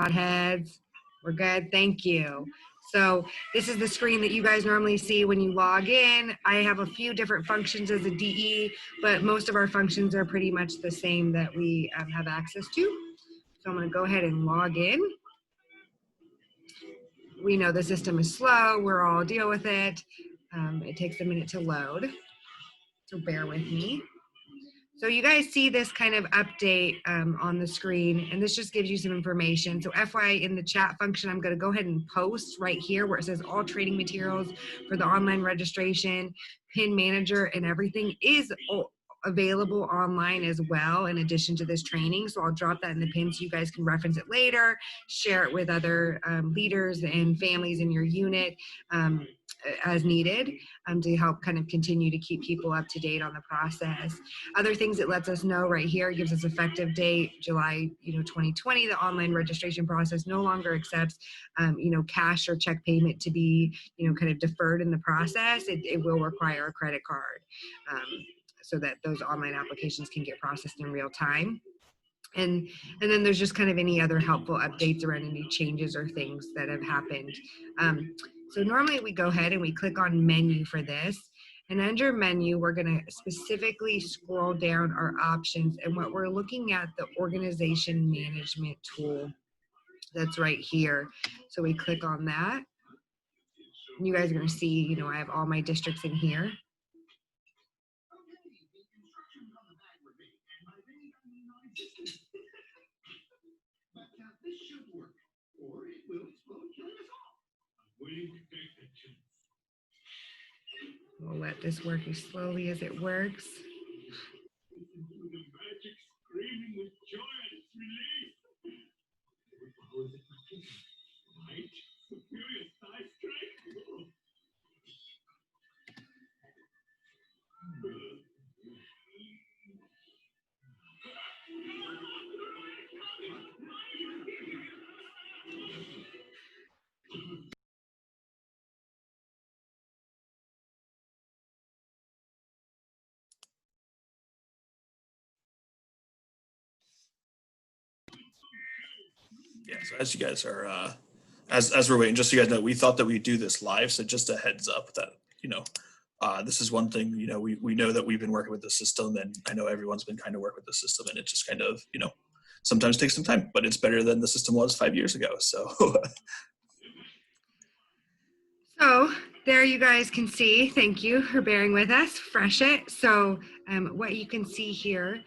heads. We're good. Thank you. So this is the screen that you guys normally see when you log in. I have a few different functions as a DE, but most of our functions are pretty much the same that we have access to. So I'm going to go ahead and log in. We know the system is slow. We're all deal with it. It takes a minute to load, so bear with me. So you guys see this kind of update on the screen, and this just gives you some information. So FYI, in the chat function, I'm going to go ahead and post right here where it says all training materials for the online registration, PIN manager, and everything is available online as well in addition to this training. So I'll drop that in the pin so you guys can reference it later, share it with other leaders and families in your unit as needed to help kind of continue to keep people up to date on the process. Other things it lets us know right here, gives us effective date, July 2020. The online registration process no longer accepts cash or check payment to be kind of deferred in the process. It will require a credit card. So that those online applications can get processed in real time. And then there's just kind of any other helpful updates around any changes or things that have happened. So normally we go ahead and we click on menu for this. And under menu, we're going to specifically scroll down our options. And what we're looking at, the organization management tool that's right here. So we click on that. And you guys are going to see, I have all my districts in here. We'll let this work as slowly as it works. Yeah, so as you guys are, as we're waiting, just so you guys know, we thought that we'd do this live. So just a heads up that, this is one thing, we know that we've been working with the system, and I know everyone's been kind of working with the system, and it just kind of, sometimes takes some time, but it's better than the system was 5 years ago. So. So there you guys can see, thank you for bearing with us, fresh it. So what you can see here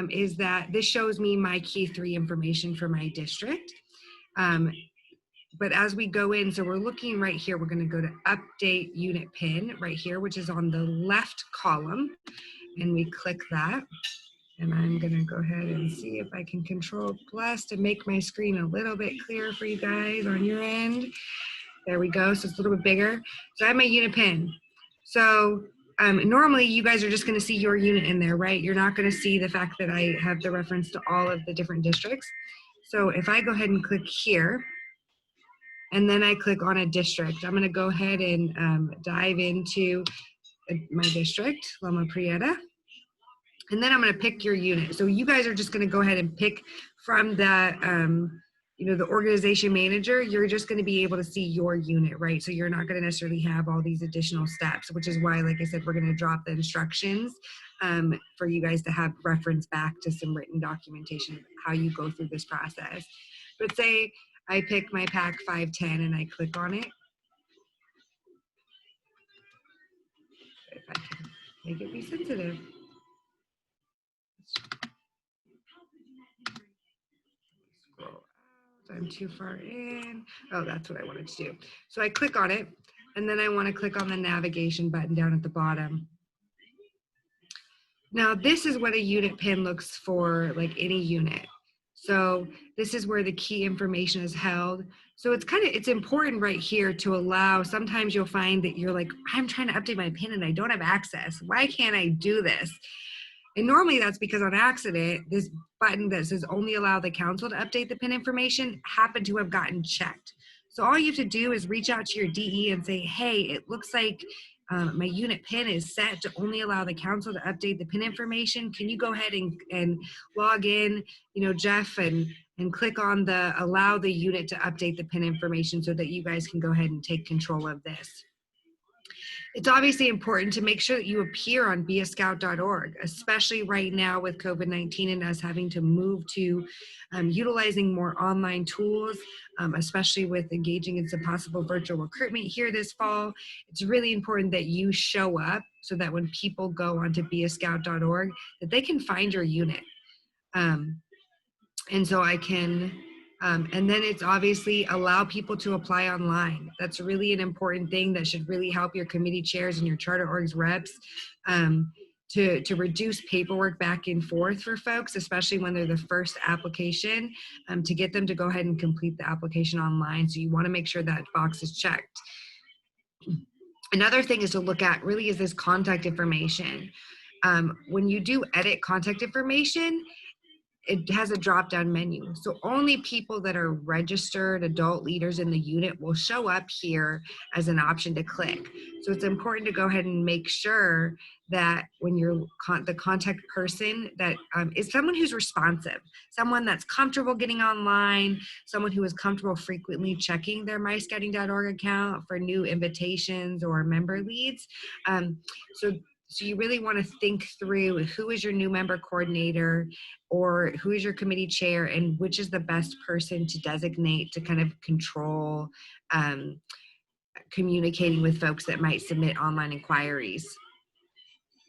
is that this shows me my key 3 information for my district. But as we go in, so we're looking right here, we're going to go to update unit PIN right here, which is on the left column, and we click that. And I'm going to go ahead and see if I can Control+ to make my screen a little bit clearer for you guys on your end. There we go, so it's a little bit bigger. So I have my unit PIN. So normally you guys are just going to see your unit in there, right? You're not going to see the fact that I have the reference to all of the different districts. So if I go ahead and click here, and then I click on a district, I'm going to go ahead and dive into my district, Loma Prieta. And then I'm going to pick your unit. So you guys are just going to go ahead and pick from the, the organization manager. You're just going to be able to see your unit, right? So you're not going to necessarily have all these additional steps, which is why, like I said, we're going to drop the instructions for you guys to have reference back to some written documentation of how you go through this process. But say I pick my pack 510 and I click on it. If I can make it be sensitive. Scroll out, I'm too far in. Oh, that's what I wanted to do. So I click on it, and then I want to click on the navigation button down at the bottom. Now, this is what a unit PIN looks for, like any unit. So this is where the key information is held. So it's important right here to allow, sometimes you'll find that you're like, I'm trying to update my PIN and I don't have access. Why can't I do this? And normally that's because on accident, this button that says only allow the council to update the PIN information happened to have gotten checked. So all you have to do is reach out to your DE and say, hey, it looks like my unit PIN is set to only allow the council to update the PIN information. Can you go ahead and log in, Jeff, and and click on the allow the unit to update the PIN information so that you guys can go ahead and take control of this. It's obviously important to make sure that you appear on beascout.org, especially right now with COVID-19 and us having to move to utilizing more online tools, especially with engaging in some possible virtual recruitment here this fall. It's really important that you show up so that when people go onto beascout.org, that they can find your unit. And so I can, and then it's obviously allow people to apply online. That's really an important thing that should really help your committee chairs and your charter orgs reps to reduce paperwork back and forth for folks, especially when they're the first application, to get them to go ahead and complete the application online. So you want to make sure that box is checked. Another thing is to look at really is this contact information. When you do edit contact information, it has a drop-down menu. So only people that are registered adult leaders in the unit will show up here as an option to click. So it's important to go ahead and make sure that when you're the contact person that is someone who's responsive, someone that's comfortable getting online, someone who is comfortable frequently checking their myscouting.org account for new invitations or member leads. So you really want to think through who is your new member coordinator or who is your committee chair and which is the best person to designate to kind of control communicating with folks that might submit online inquiries.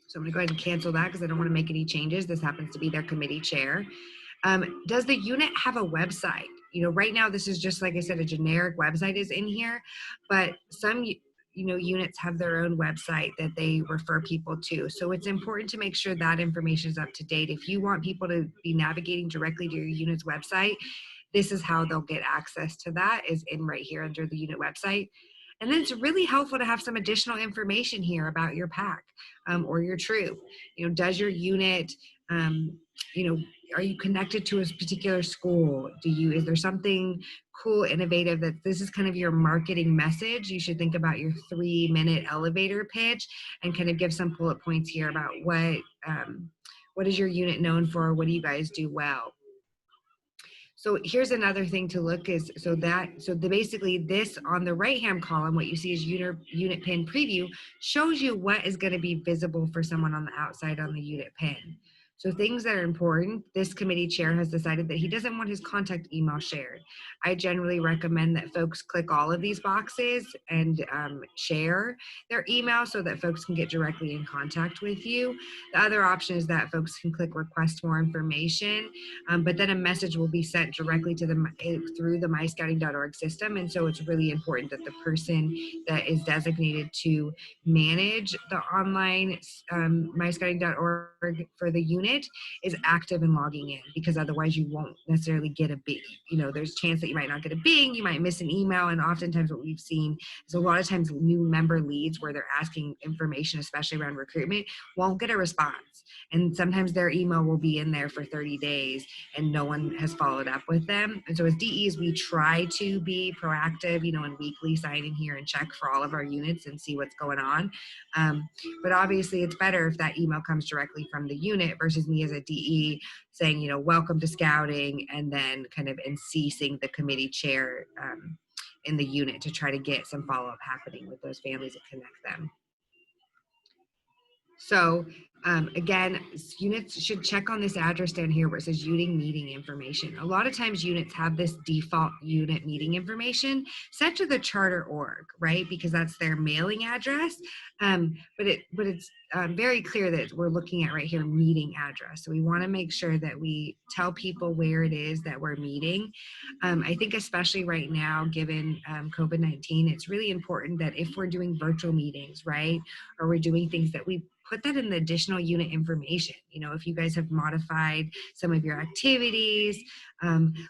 So I'm going to go ahead and cancel that because I don't want to make any changes. This happens to be their committee chair. Does the unit have a website? You know, right now this is just, like I said, a generic website is in here, but some units have their own website that they refer people to. So it's important to make sure that information is up to date. If you want people to be navigating directly to your unit's website, this is how they'll get access to that, is in right here under the unit website. And then it's really helpful to have some additional information here about your PAC or your troop. You know, does your unit, are you connected to a particular school? Is there something cool, innovative that this is kind of your marketing message? You should think about your 3-minute elevator pitch and kind of give some bullet points here about what is your unit known for? What do you guys do well? So here's another thing to look is, basically this on the right-hand column, what you see is unit pin preview shows you what is going to be visible for someone on the outside on the unit pin. So things that are important, this committee chair has decided that he doesn't want his contact email shared. I generally recommend that folks click all of these boxes and share their email so that folks can get directly in contact with you. The other option is that folks can click request more information, but then a message will be sent directly to through the myscouting.org system. And so it's really important that the person that is designated to manage the online myscouting.org for the unit is active and logging in, because otherwise you won't necessarily get a bing. There's a chance that you might not get a bing, you might miss an email, and oftentimes what we've seen is a lot of times new member leads where they're asking information, especially around recruitment, won't get a response. And sometimes their email will be in there for 30 days and no one has followed up with them. And so as DEs, we try to be proactive, and weekly sign in here and check for all of our units and see what's going on. But obviously it's better if that email comes directly from the unit versus me as a DE saying, welcome to scouting, and then kind of ceasing the committee chair in the unit to try to get some follow-up happening with those families and connect them. So again, units should check on this address down here where it says unit meeting information. A lot of times units have this default unit meeting information set to the charter org, right? Because that's their mailing address. But it's very clear that we're looking at right here meeting address. So we want to make sure that we tell people where it is that we're meeting. I think especially right now, given COVID-19, it's really important that if we're doing virtual meetings, right, or we're doing things that we put that in the additional unit information. If you guys have modified some of your activities,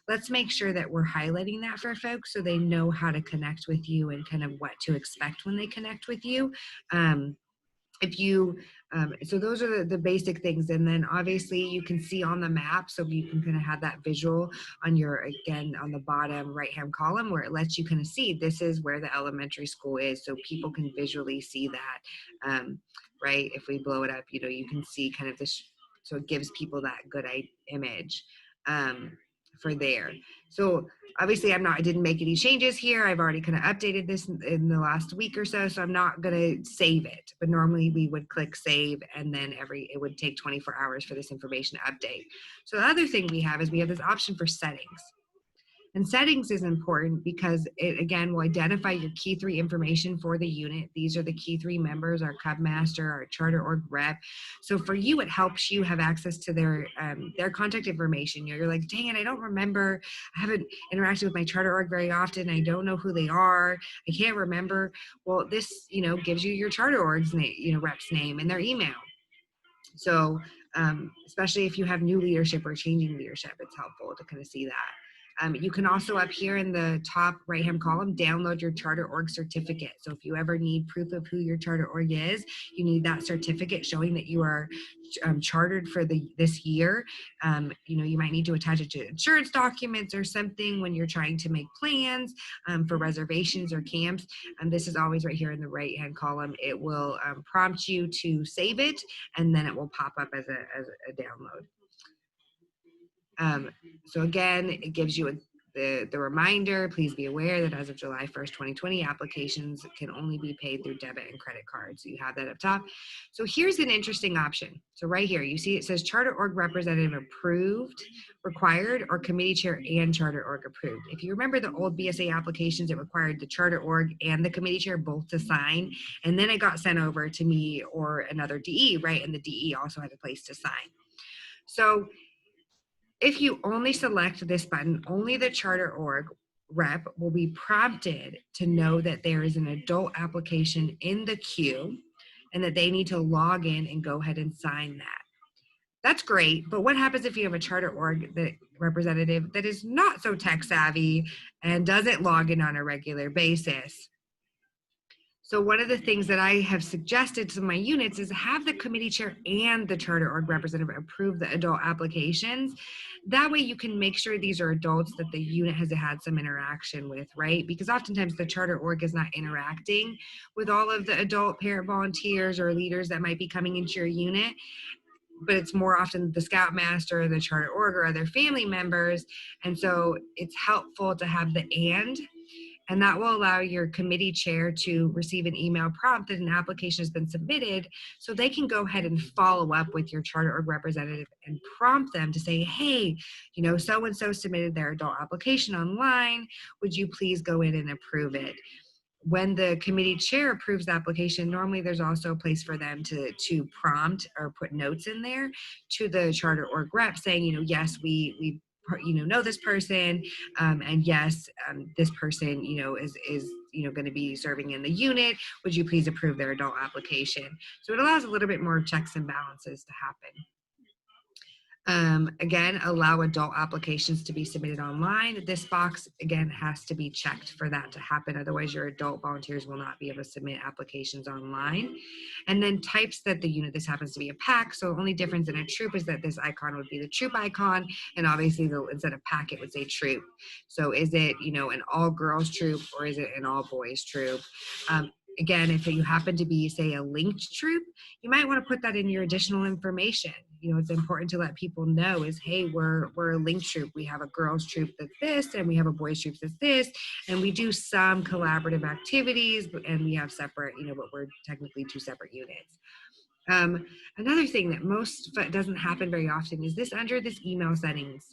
let's make sure that we're highlighting that for folks so they know how to connect with you and kind of what to expect when they connect with you. So those are the basic things. And then obviously you can see on the map, so you can kind of have that visual on on the bottom right-hand column where it lets you kind of see this is where the elementary school is, so people can visually see that, right? If we blow it up, you can see kind of this, so it gives people that good image. for there. So obviously I didn't make any changes here. I've already kind of updated this in the last week or so, so I'm not going to save it. But normally we would click save, and then it would take 24 hours for this information to update. So the other thing we have is we have this option for settings. And settings is important because it, again, will identify your key 3 information for the unit. These are the key 3 members, our Cub Master, our Charter Org rep. So for you, it helps you have access to their contact information. You're like, dang it, I don't remember. I haven't interacted with my Charter Org very often. I don't know who they are. I can't remember. Well, this, gives you your Charter Org's name, rep's name and their email. So especially if you have new leadership or changing leadership, it's helpful to kind of see that. You can also up here in the top right-hand column, download your Charter Org certificate. So if you ever need proof of who your Charter Org is, you need that certificate showing that you are chartered for this year. You might need to attach it to insurance documents or something when you're trying to make plans for reservations or camps. And this is always right here in the right-hand column. It will prompt you to save it, and then it will pop up as a download. So again, it gives you the reminder. Please be aware that as of July 1st, 2020, applications can only be paid through debit and credit cards. So you have that up top. So here's an interesting option. So right here, you see it says Charter Org Representative approved, required, or committee chair and Charter Org approved. If you remember the old BSA applications, it required the Charter Org and the committee chair both to sign, and then it got sent over to me or another DE, right? And the DE also had a place to sign. So if you only select this button, only the Charter Org rep will be prompted to know that there is an adult application in the queue and that they need to log in and go ahead and sign that. That's great, but what happens if you have a Charter Org representative that is not so tech savvy and doesn't log in on a regular basis? So one of the things that I have suggested to my units is have the committee chair and the Charter Org representative approve the adult applications. That way you can make sure these are adults that the unit has had some interaction with, right? Because oftentimes the Charter Org is not interacting with all of the adult parent volunteers or leaders that might be coming into your unit, but it's more often the Scoutmaster, the Charter Org, or other family members. And so it's helpful to have the and that will allow your committee chair to receive an email prompt that an application has been submitted, so they can go ahead and follow up with your Charter Org representative and prompt them to say, hey, so-and-so submitted their adult application online. Would you please go in and approve it? When the committee chair approves the application, normally there's also a place for them to prompt or put notes in there to the Charter Org rep saying, yes, we know this person, and yes, this person, is going to be serving in the unit. Would you please approve their adult application? So it allows a little bit more checks and balances to happen. Again, allow adult applications to be submitted online. This box, again, has to be checked for that to happen. Otherwise, your adult volunteers will not be able to submit applications online. And then types that the unit, this happens to be a pack. So the only difference in a troop is that this icon would be the troop icon. And obviously, instead of pack, it would say troop. So is it, an all girls troop or is it an all boys troop? Again, if you happen to be, say, a linked troop, you might want to put that in your additional information. It's important to let people know is, hey, we're a linked troop. We have a girls troop that's this, and we have a boys troop that's this, and we do some collaborative activities, and we have separate, but we're technically 2 separate units. Another thing that doesn't happen very often is this under this email settings.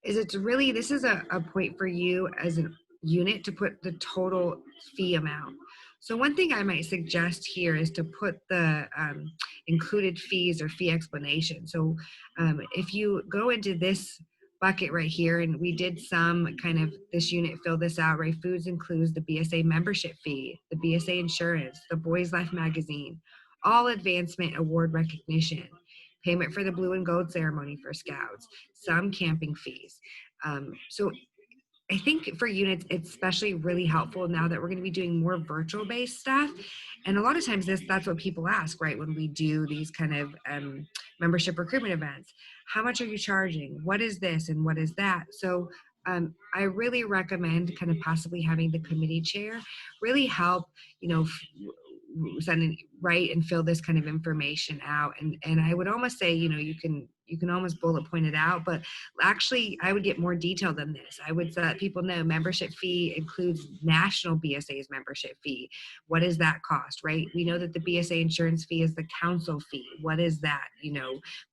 This is a point for you as a unit to put the total fee amount. So one thing I might suggest here is to put the included fees or fee explanation. So if you go into this bucket right here, and we did some kind of this unit fill this out, right? Foods includes the BSA membership fee, the BSA insurance, the Boys Life magazine, all advancement award recognition, payment for the blue and gold ceremony for Scouts, some camping fees. So I think for units, it's especially really helpful now that we're going to be doing more virtual based stuff. And a lot of times that's what people ask, right? When we do these kind of membership recruitment events, how much are you charging? What is this and what is that? So I really recommend kind of possibly having the committee chair really help, send and write and fill this kind of information out. And I would almost say, you can you can almost bullet point it out, but actually I would get more detailed than this. I would let people know membership fee includes national BSA's membership fee. What is that cost, right? We know that the BSA insurance fee is the council fee. What is that,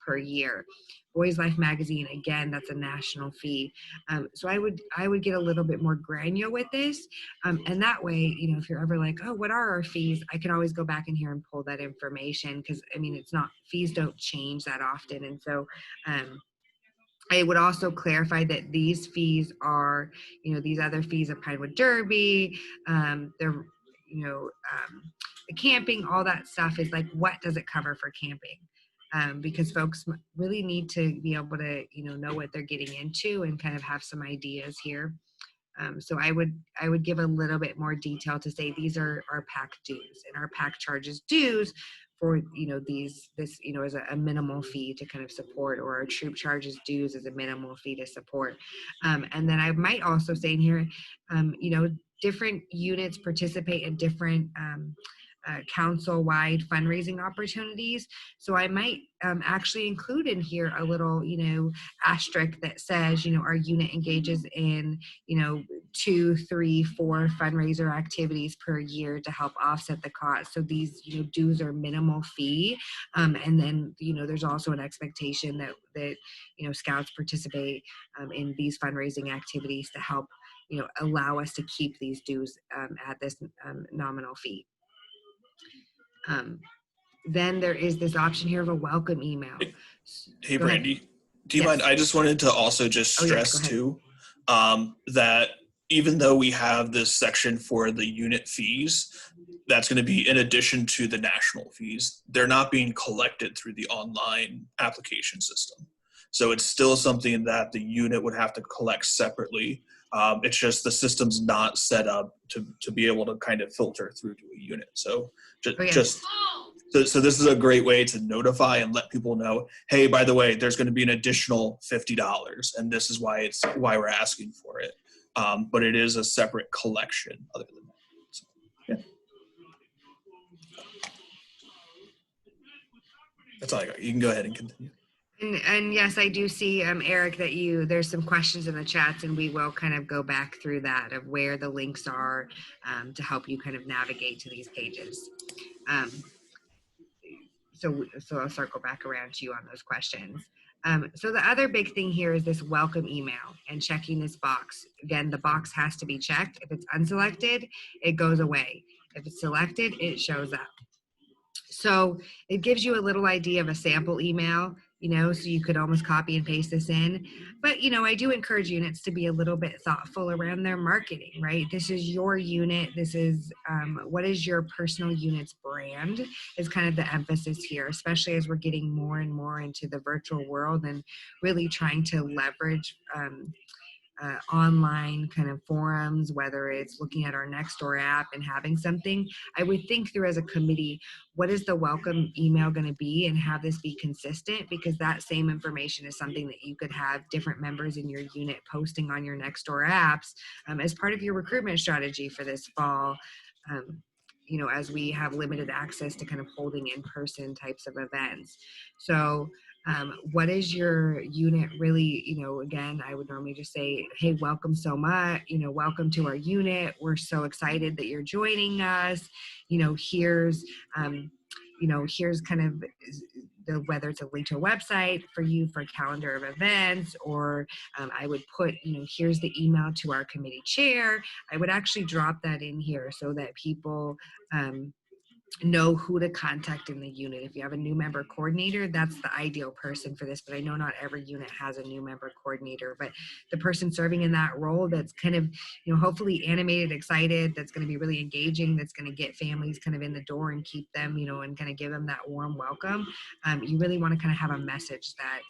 per year? Boys Life magazine, again, that's a national fee. So I would get a little bit more granular with this. And that way, if you're ever like, oh, what are our fees? I can always go back in here and pull that information, because fees don't change that often. And so I would also clarify that these fees are, these other fees of Pinewood Derby, they're, the camping, all that stuff is like, what does it cover for camping? Because folks really need to be able to, know what they're getting into and kind of have some ideas here. So I would give a little bit more detail to say these are our PAC dues, and our PAC charges dues for this as a minimal fee to kind of support, or our troop charges dues as a minimal fee to support. And then I might also say in here, different units participate in different council-wide fundraising opportunities. So I might actually include in here a little, asterisk that says, our unit engages in, 2, 3, 4 fundraiser activities per year to help offset the cost. So these, dues are minimal fee. And then, there's also an expectation that scouts participate in these fundraising activities to help, allow us to keep these dues at this nominal fee. Then there is this option here of a welcome email. Hey, Go Brandy, ahead. do you mind? I just wanted to also just stress too, that even though we have this section for the unit fees, that's going to be in addition to the national fees. They're not being collected through the online application system. So it's still something that the unit would have to collect separately. It's just the system's not set up to be able to kind of filter through to a unit. So So this is a great way to notify and let people know, hey, by the way, there's going to be an additional $50, and this is why we're asking for it. But it is a separate collection other than that. So, yeah. That's all I got. You can go ahead and continue. And yes, I do see, Eric, that there's some questions in the chats, and we will kind of go back through that of where the links are to help you kind of navigate to these pages. So I'll circle back around to you on those questions. So the other big thing here is this welcome email and checking this box. Again, the box has to be checked. If it's unselected, it goes away. If it's selected, it shows up. So it gives you a little idea of a sample email, so you could almost copy and paste this in. But, I do encourage units to be a little bit thoughtful around their marketing, right? This is your unit. This is what is your personal unit's brand is kind of the emphasis here, especially as we're getting more and more into the virtual world and really trying to leverage online kind of forums, whether it's looking at our Nextdoor app and having something. I would think through as a committee, what is the welcome email going to be, and have this be consistent, because that same information is something that you could have different members in your unit posting on your Nextdoor apps as part of your recruitment strategy for this fall. As we have limited access to kind of holding in-person types of events. So what is your unit really, again, I would normally just say, hey, welcome so much, welcome to our unit. We're so excited that you're joining us. Here's kind of whether it's a link to a website for you for a calendar of events, or I would put, here's the email to our committee chair. I would actually drop that in here so that people know who to contact in the unit. If you have a new member coordinator, that's the ideal person for this, but I know not every unit has a new member coordinator, but the person serving in that role that's kind of, hopefully animated, excited, that's going to be really engaging, that's going to get families kind of in the door and keep them, and kind of give them that warm welcome. You really want to kind of have a message that,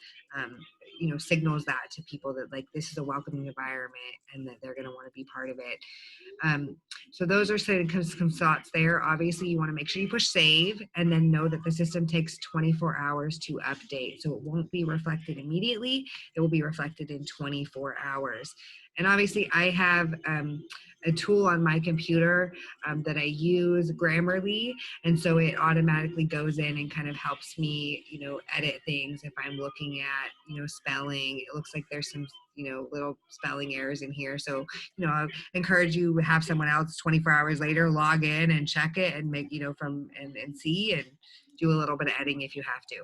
signals that to people that like, this is a welcoming environment and that they're going to want to be part of it. So those are some thoughts there. Obviously, you want to make sure you push save and then know that the system takes 24 hours to update. So it won't be reflected immediately. It will be reflected in 24 hours. And obviously, I have a tool on my computer that I use, Grammarly, and so it automatically goes in and kind of helps me, edit things if I'm looking at, spelling. It looks like there's some, little spelling errors in here. So, I encourage you to have someone else 24 hours later log in and check it and make, and see and do a little bit of editing if you have to.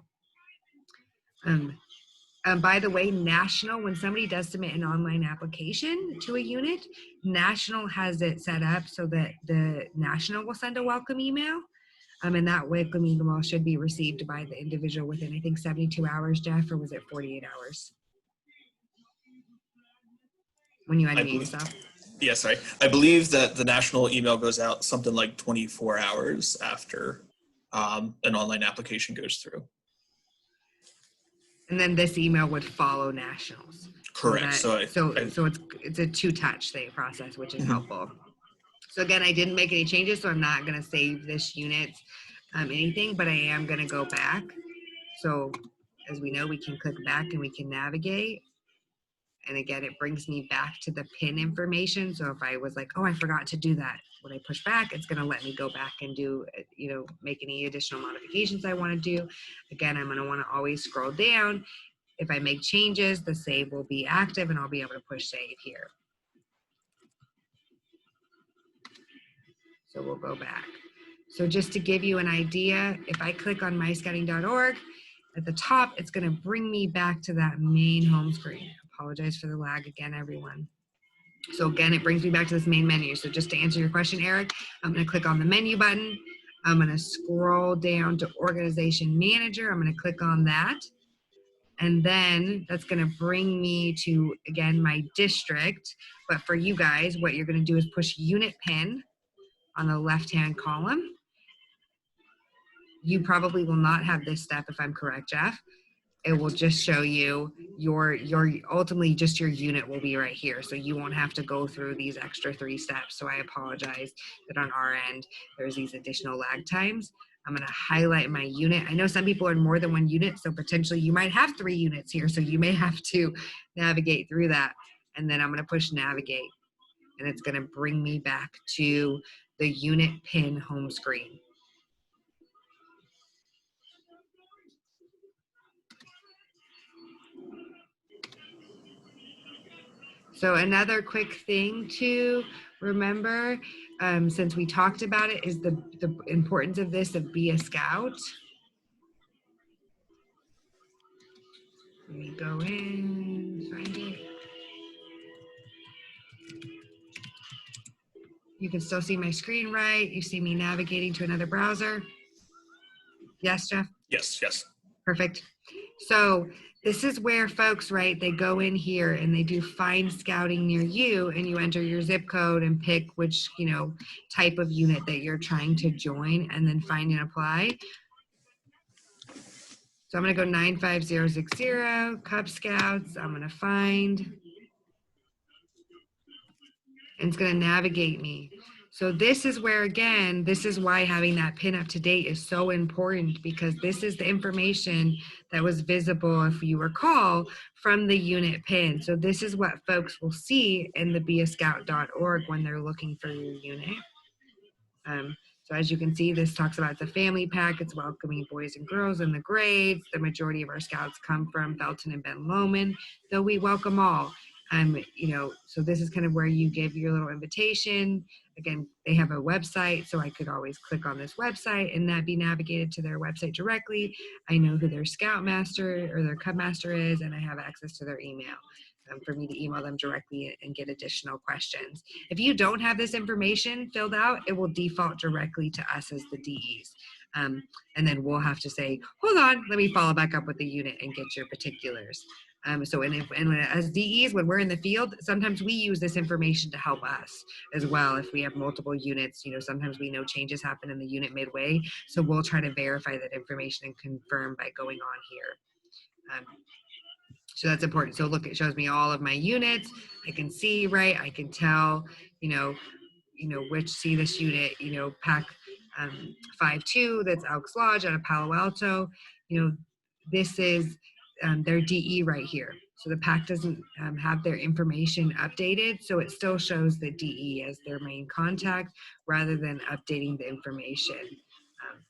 By the way, National, when somebody does submit an online application to a unit, National has it set up so that the National will send a welcome email. And that welcome email should be received by the individual within, I think, 72 hours, Jeff, or was it 48 hours? When you unmute yourself. Yeah, sorry. I believe that the national email goes out something like 24 hours after an online application goes through. And then this email would follow Nationals. Correct. So it's a two-touch thing process, which is helpful. So again, I didn't make any changes, so I'm not going to save this unit anything, but I am going to go back. So as we know, we can click back and we can navigate. And again, it brings me back to the PIN information. So if I was like, oh, I forgot to do that, when I push back, it's going to let me go back and do, make any additional modifications I want to do. Again, I'm going to want to always scroll down. If I make changes, the save will be active and I'll be able to push save here. So we'll go back. So just to give you an idea, if I click on myscouting.org, at the top, it's going to bring me back to that main home screen. Apologize for the lag again, everyone. So again, it brings me back to this main menu. So just to answer your question, Eric, I'm going to click on the menu button. I'm going to scroll down to Organization Manager. I'm going to click on that. And then that's going to bring me to, again, my district. But for you guys, what you're going to do is push Unit PIN on the left-hand column. You probably will not have this step if I'm correct, Jeff. It will just show you your ultimately just your unit will be right here. So you won't have to go through these extra 3 steps. So I apologize that on our end, there's these additional lag times. I'm going to highlight my unit. I know some people are in more than 1 unit, so potentially you might have 3 units here. So you may have to navigate through that. And then I'm going to push navigate. And it's going to bring me back to the unit PIN home screen. So another quick thing to remember, since we talked about it, is the importance of this, of Be a Scout. Let me go in, find it. You can still see my screen, right? You see me navigating to another browser. Yes, Jeff? Yes, yes. Perfect. So this is where folks, right, they go in here and they do find scouting near you, and you enter your zip code and pick which, type of unit that you're trying to join, and then find and apply. So I'm going to go 95060, Cub Scouts. I'm going to find, and it's going to navigate me. So this is where, again, this is why having that PIN up to date is so important, because this is the information that was visible, if you recall, from the unit PIN. So this is what folks will see in the beascout.org when they're looking for your unit. So as you can see, this talks about the family pack. It's welcoming boys and girls in the grades. The majority of our scouts come from Belton and Ben Lomond, though we welcome all. So this is kind of where you give your little invitation. Again, they have a website, so I could always click on this website and that be navigated to their website directly. I know who their Scoutmaster or their Cub Master is, and I have access to their email for me to email them directly and get additional questions. If you don't have this information filled out, it will default directly to us as the DEs. And then we'll have to say, hold on, let me follow back up with the unit and get your particulars. As DEs, when we're in the field, sometimes we use this information to help us as well. If we have multiple units, sometimes we know changes happen in the unit midway. So we'll try to verify that information and confirm by going on here. So that's important. So look, it shows me all of my units. I can see, right? I can tell, which see this unit, pack 5-2, that's Elks Lodge out of Palo Alto. This is their DE right here. So the PAC doesn't have their information updated, so it still shows the DE as their main contact rather than updating the information.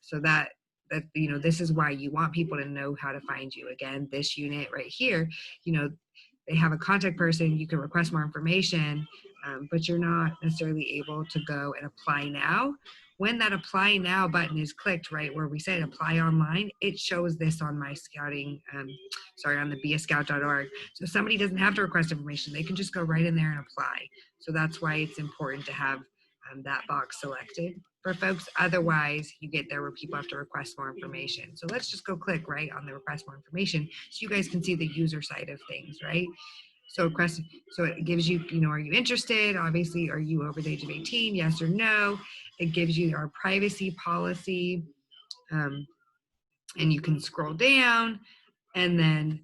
So that this is why you want people to know how to find you. Again, this unit right here, they have a contact person, you can request more information, but you're not necessarily able to go and apply now. When that apply now button is clicked, right where we said apply online, it shows this on my scouting, on the beascout.org. So somebody doesn't have to request information. They can just go right in there and apply. So that's why it's important to have that box selected for folks. Otherwise, you get there where people have to request more information. So let's just go click right on the request more information so you guys can see the user side of things, right? So it gives you, are you interested? Obviously, are you over the age of 18? Yes or no. It gives you our privacy policy, and you can scroll down, and then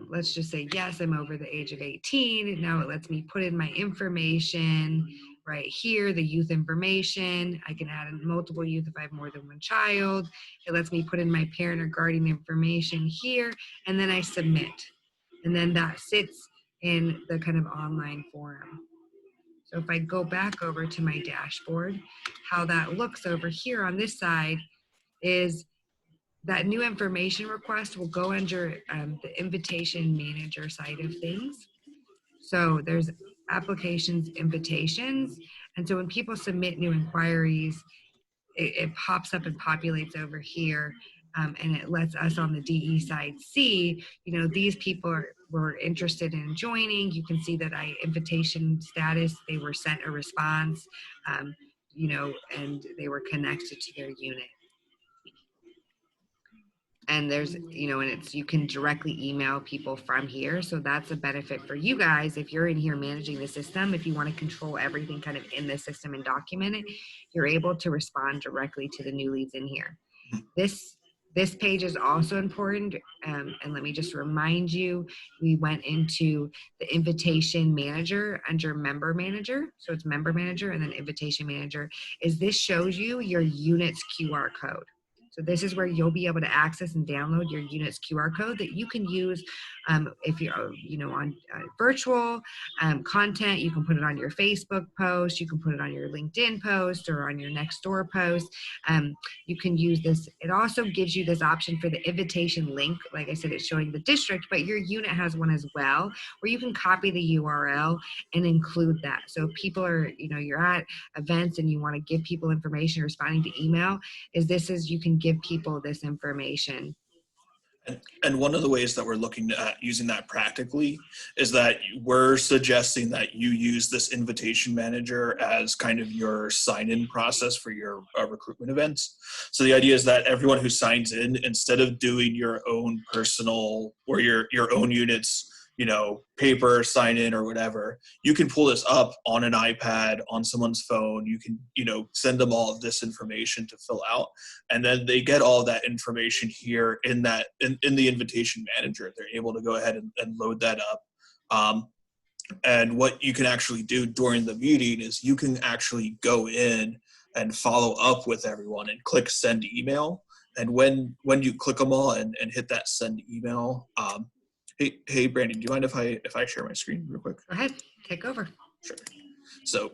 let's just say, yes, I'm over the age of 18. Now it lets me put in my information right here, the youth information. I can add in multiple youth if I have more than one child. It lets me put in my parent or guardian information here, and then I submit. And then that sits in the kind of online forum. So if I go back over to my dashboard, how that looks over here on this side is that new information request will go under the invitation manager side of things. So there's applications, invitations. And so when people submit new inquiries, it pops up and populates over here. And it lets us on the DE side see, these people were interested in joining. You can see that invitation status, they were sent a response, and they were connected to their unit. And there's, and you can directly email people from here. So that's a benefit for you guys. If you're in here managing the system, if you want to control everything kind of in the system and document it, you're able to respond directly to the new leads in here. This page is also important. And let me just remind you, we went into the invitation manager under member manager. So it's member manager and then invitation manager. This shows you your unit's QR code. So this is where you'll be able to access and download your unit's QR code that you can use if you're, on virtual content. You can put it on your Facebook post. You can put it on your LinkedIn post or on your Nextdoor post. You can use this. It also gives you this option for the invitation link. Like I said, it's showing the district, but your unit has one as well, where you can copy the URL and include that. So if people are, you're at events and you want to give people information responding to email, you can give people this information. And one of the ways that we're looking at using that practically is that we're suggesting that you use this invitation manager as kind of your sign-in process for your recruitment events. So the idea is that everyone who signs in, instead of doing your own personal or your own units, paper sign in or whatever, you can pull this up on an iPad, on someone's phone. You can, send them all of this information to fill out. And then they get all that information here in the invitation manager. They're able to go ahead and load that up. And what you can actually do during the meeting is you can actually go in and follow up with everyone and click send email. And when you click them all and hit that send email, Hey, Brandy, do you mind if I share my screen real quick? Go ahead, take over. Sure. So,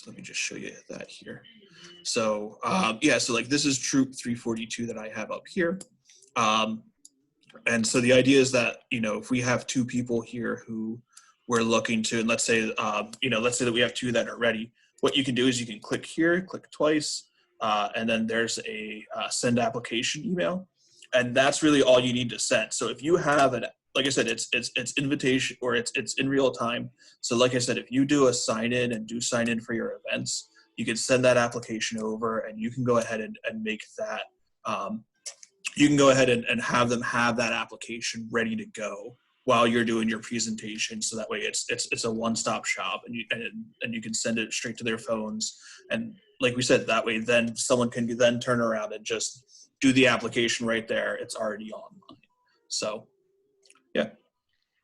let me just show you that here. So, so like this is Troop 342 that I have up here. And so the idea is that, if we have two people here who we're looking to, and let's say that we have two that are ready, what you can do is you can click here, click twice, and then there's a send application email. And that's really all you need to send. So if you have like I said, it's invitation or it's in real time. So like I said, if you do a sign in for your events, you can send that application over and you can go ahead and make that. You can go ahead and have them have that application ready to go while you're doing your presentation. So that way it's a one-stop shop and you can send it straight to their phones. And like we said, that way then someone can then turn around and just do the application right there. It's already online. So, yeah.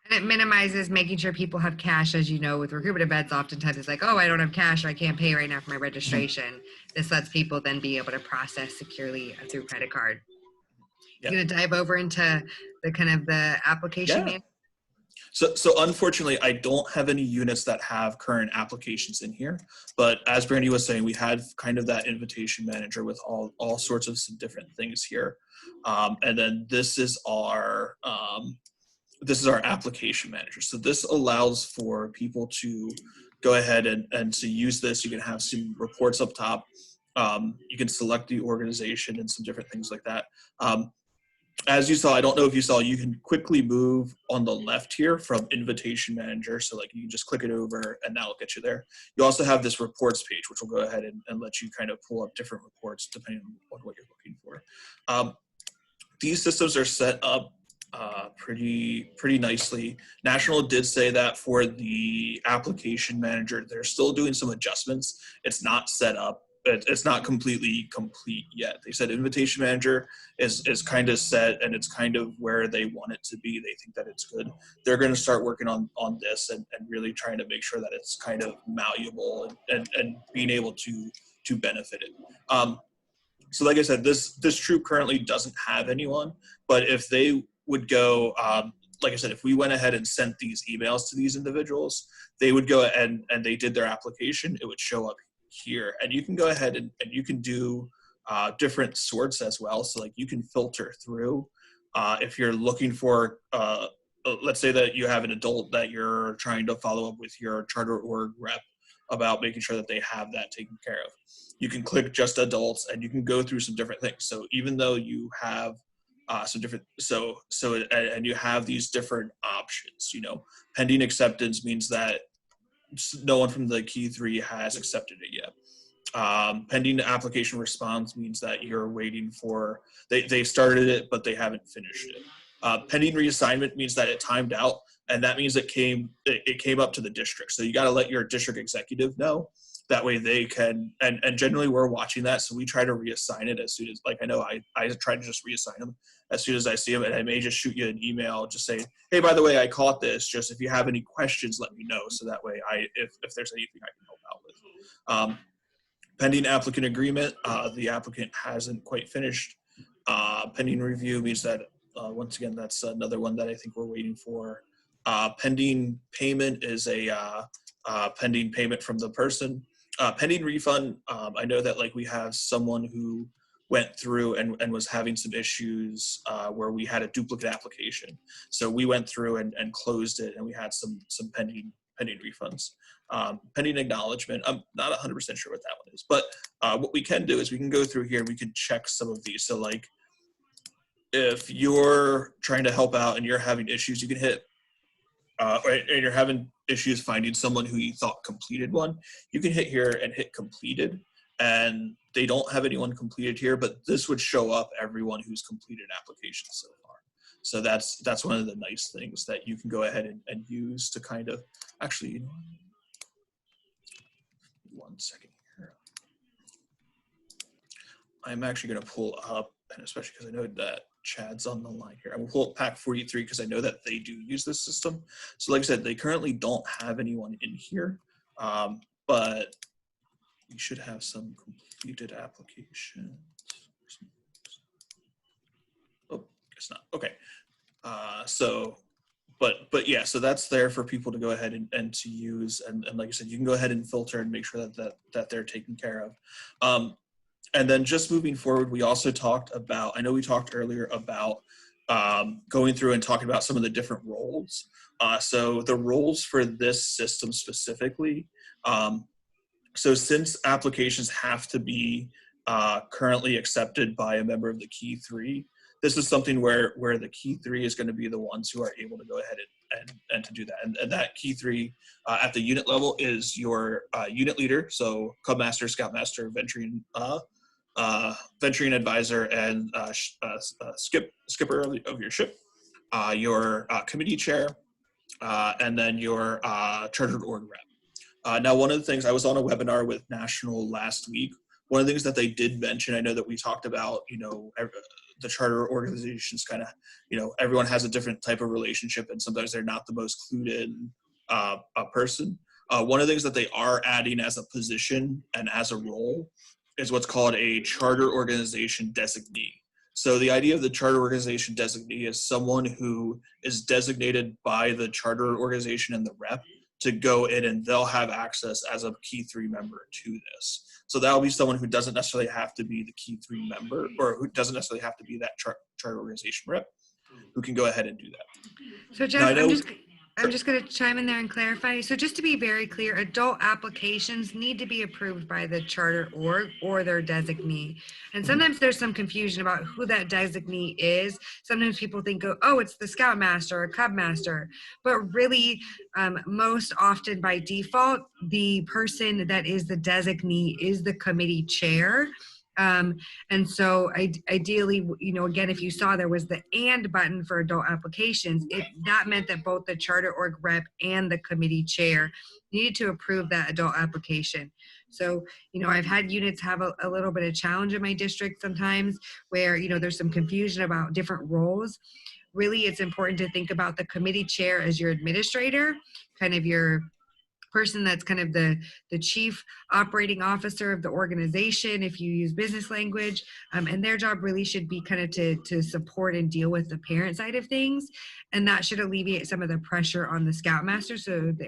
And it minimizes making sure people have cash. As you know, with recruitment events, oftentimes it's like, oh, I don't have cash, or I can't pay right now for my registration. This lets people then be able to process securely through credit card. Yeah. You gonna dive over into the kind of the application Yeah. manager? So unfortunately, I don't have any units that have current applications in here. But as Brandy was saying, we had kind of that invitation manager with all sorts of some different things here. And then this is our application manager. So this allows for people to go ahead and to use this. You can have some reports up top. You can select the organization and some different things like that. As you saw, I don't know if you saw, you can quickly move on the left here from invitation manager. So like you can just click it over and that'll get you there. You also have this reports page, which will go ahead and let you kind of pull up different reports depending on what you're looking for. These systems are set up pretty nicely. National did say that for the application manager, they're still doing some adjustments. It's not set up. It's not completely complete yet. They said invitation manager is kind of set and it's kind of where they want it to be. They think that it's good. They're going to start working on this and really trying to make sure that it's kind of malleable and being able to benefit it. So like I said, this troop currently doesn't have anyone, but if they would go, like I said, if we went ahead and sent these emails to these individuals, they would go and they did their application, it would show up here. And you can go ahead and you can do different sorts as well. So like you can filter through if you're looking for, let's say that you have an adult that you're trying to follow up with your charter org rep about making sure that they have that taken care of. You can click just adults and you can go through some different things. So even though you have some different, and you have these different options, you know, pending acceptance means that no one from the key 3 has accepted it yet. Pending application response means that you're waiting for, they started it, but they haven't finished it. Pending reassignment means that it timed out, and that means it came up to the district. So you got to let your district executive know. That way they can, and generally we're watching that. So we try to reassign it as soon as, like I know I try to just reassign them as soon as I see them. And I may just shoot you an email, just say, hey, by the way, I caught this. Just if you have any questions, let me know. So that way if there's anything I can help out with. Pending applicant agreement, the applicant hasn't quite finished. Pending review means that, once again, that's another one that I think we're waiting for. Pending payment is a pending payment from the person. Pending refund, I know that like we have someone who went through and was having some issues where we had a duplicate application. So we went through and closed it, and we had some pending refunds. Pending acknowledgement, I'm not 100% sure what that one is, but what we can do is we can go through here and we can check some of these. So like if you're trying to help out and you're having issues, you can hit and you're having issues finding someone who you thought completed one, you can hit here and hit completed, and they don't have anyone completed here, but this would show up everyone who's completed applications so far. So that's one of the nice things that you can go ahead and use to kind of, actually, you know, one second here. I'm actually going to pull up, and especially because I know that Chad's on the line here. I'm going to pull up Pack 43 because I know that they do use this system. So like I said, they currently don't have anyone in here, but we should have some completed applications. Oh, guess not. Okay. But yeah, so that's there for people to go ahead and to use. And like I said, you can go ahead and filter and make sure that they're taken care of. And then just moving forward, we also talked about, I know we talked earlier about going through and talking about some of the different roles. So the roles for this system specifically, so since applications have to be currently accepted by a member of the Key 3, this is something where the Key 3 is going to be the ones who are able to go ahead and to do that. And that Key 3 at the unit level is your unit leader, so Cub Master, Scout Master, venturing advisor, and skipper of your ship, your committee chair, and then your chartered org rep. Now, one of the things, I was on a webinar with National last week. One of the things that they did mention, I know that we talked about, you know, the charter organizations kind of, you know, everyone has a different type of relationship, and sometimes they're not the most clued in person. One of the things that they are adding as a position and as a role is what's called a charter organization designee. So the idea of the charter organization designee is someone who is designated by the charter organization and the rep to go in, and they'll have access as a key 3 member to this. So that'll be someone who doesn't necessarily have to be the key 3 member, or who doesn't necessarily have to be that charter organization rep, who can go ahead and do that. So Now, Jeff, I know, I'm just going to chime in there and clarify. So just to be very clear, adult applications need to be approved by the charter org or their designee. And sometimes there's some confusion about who that designee is. Sometimes people think, oh, it's the Scoutmaster or Cub Master. But really, most often by default, the person that is the designee is the committee chair. And so ideally, again, if you saw there was the and button for adult applications, that meant that both the charter org rep and the committee chair needed to approve that adult application. So, I've had units have a little bit of challenge in my district sometimes where, there's some confusion about different roles. Really, it's important to think about the committee chair as your administrator, kind of your person that's kind of the chief operating officer of the organization, if you use business language, and their job really should be kind of to support and deal with the parent side of things, and that should alleviate some of the pressure on the Scoutmaster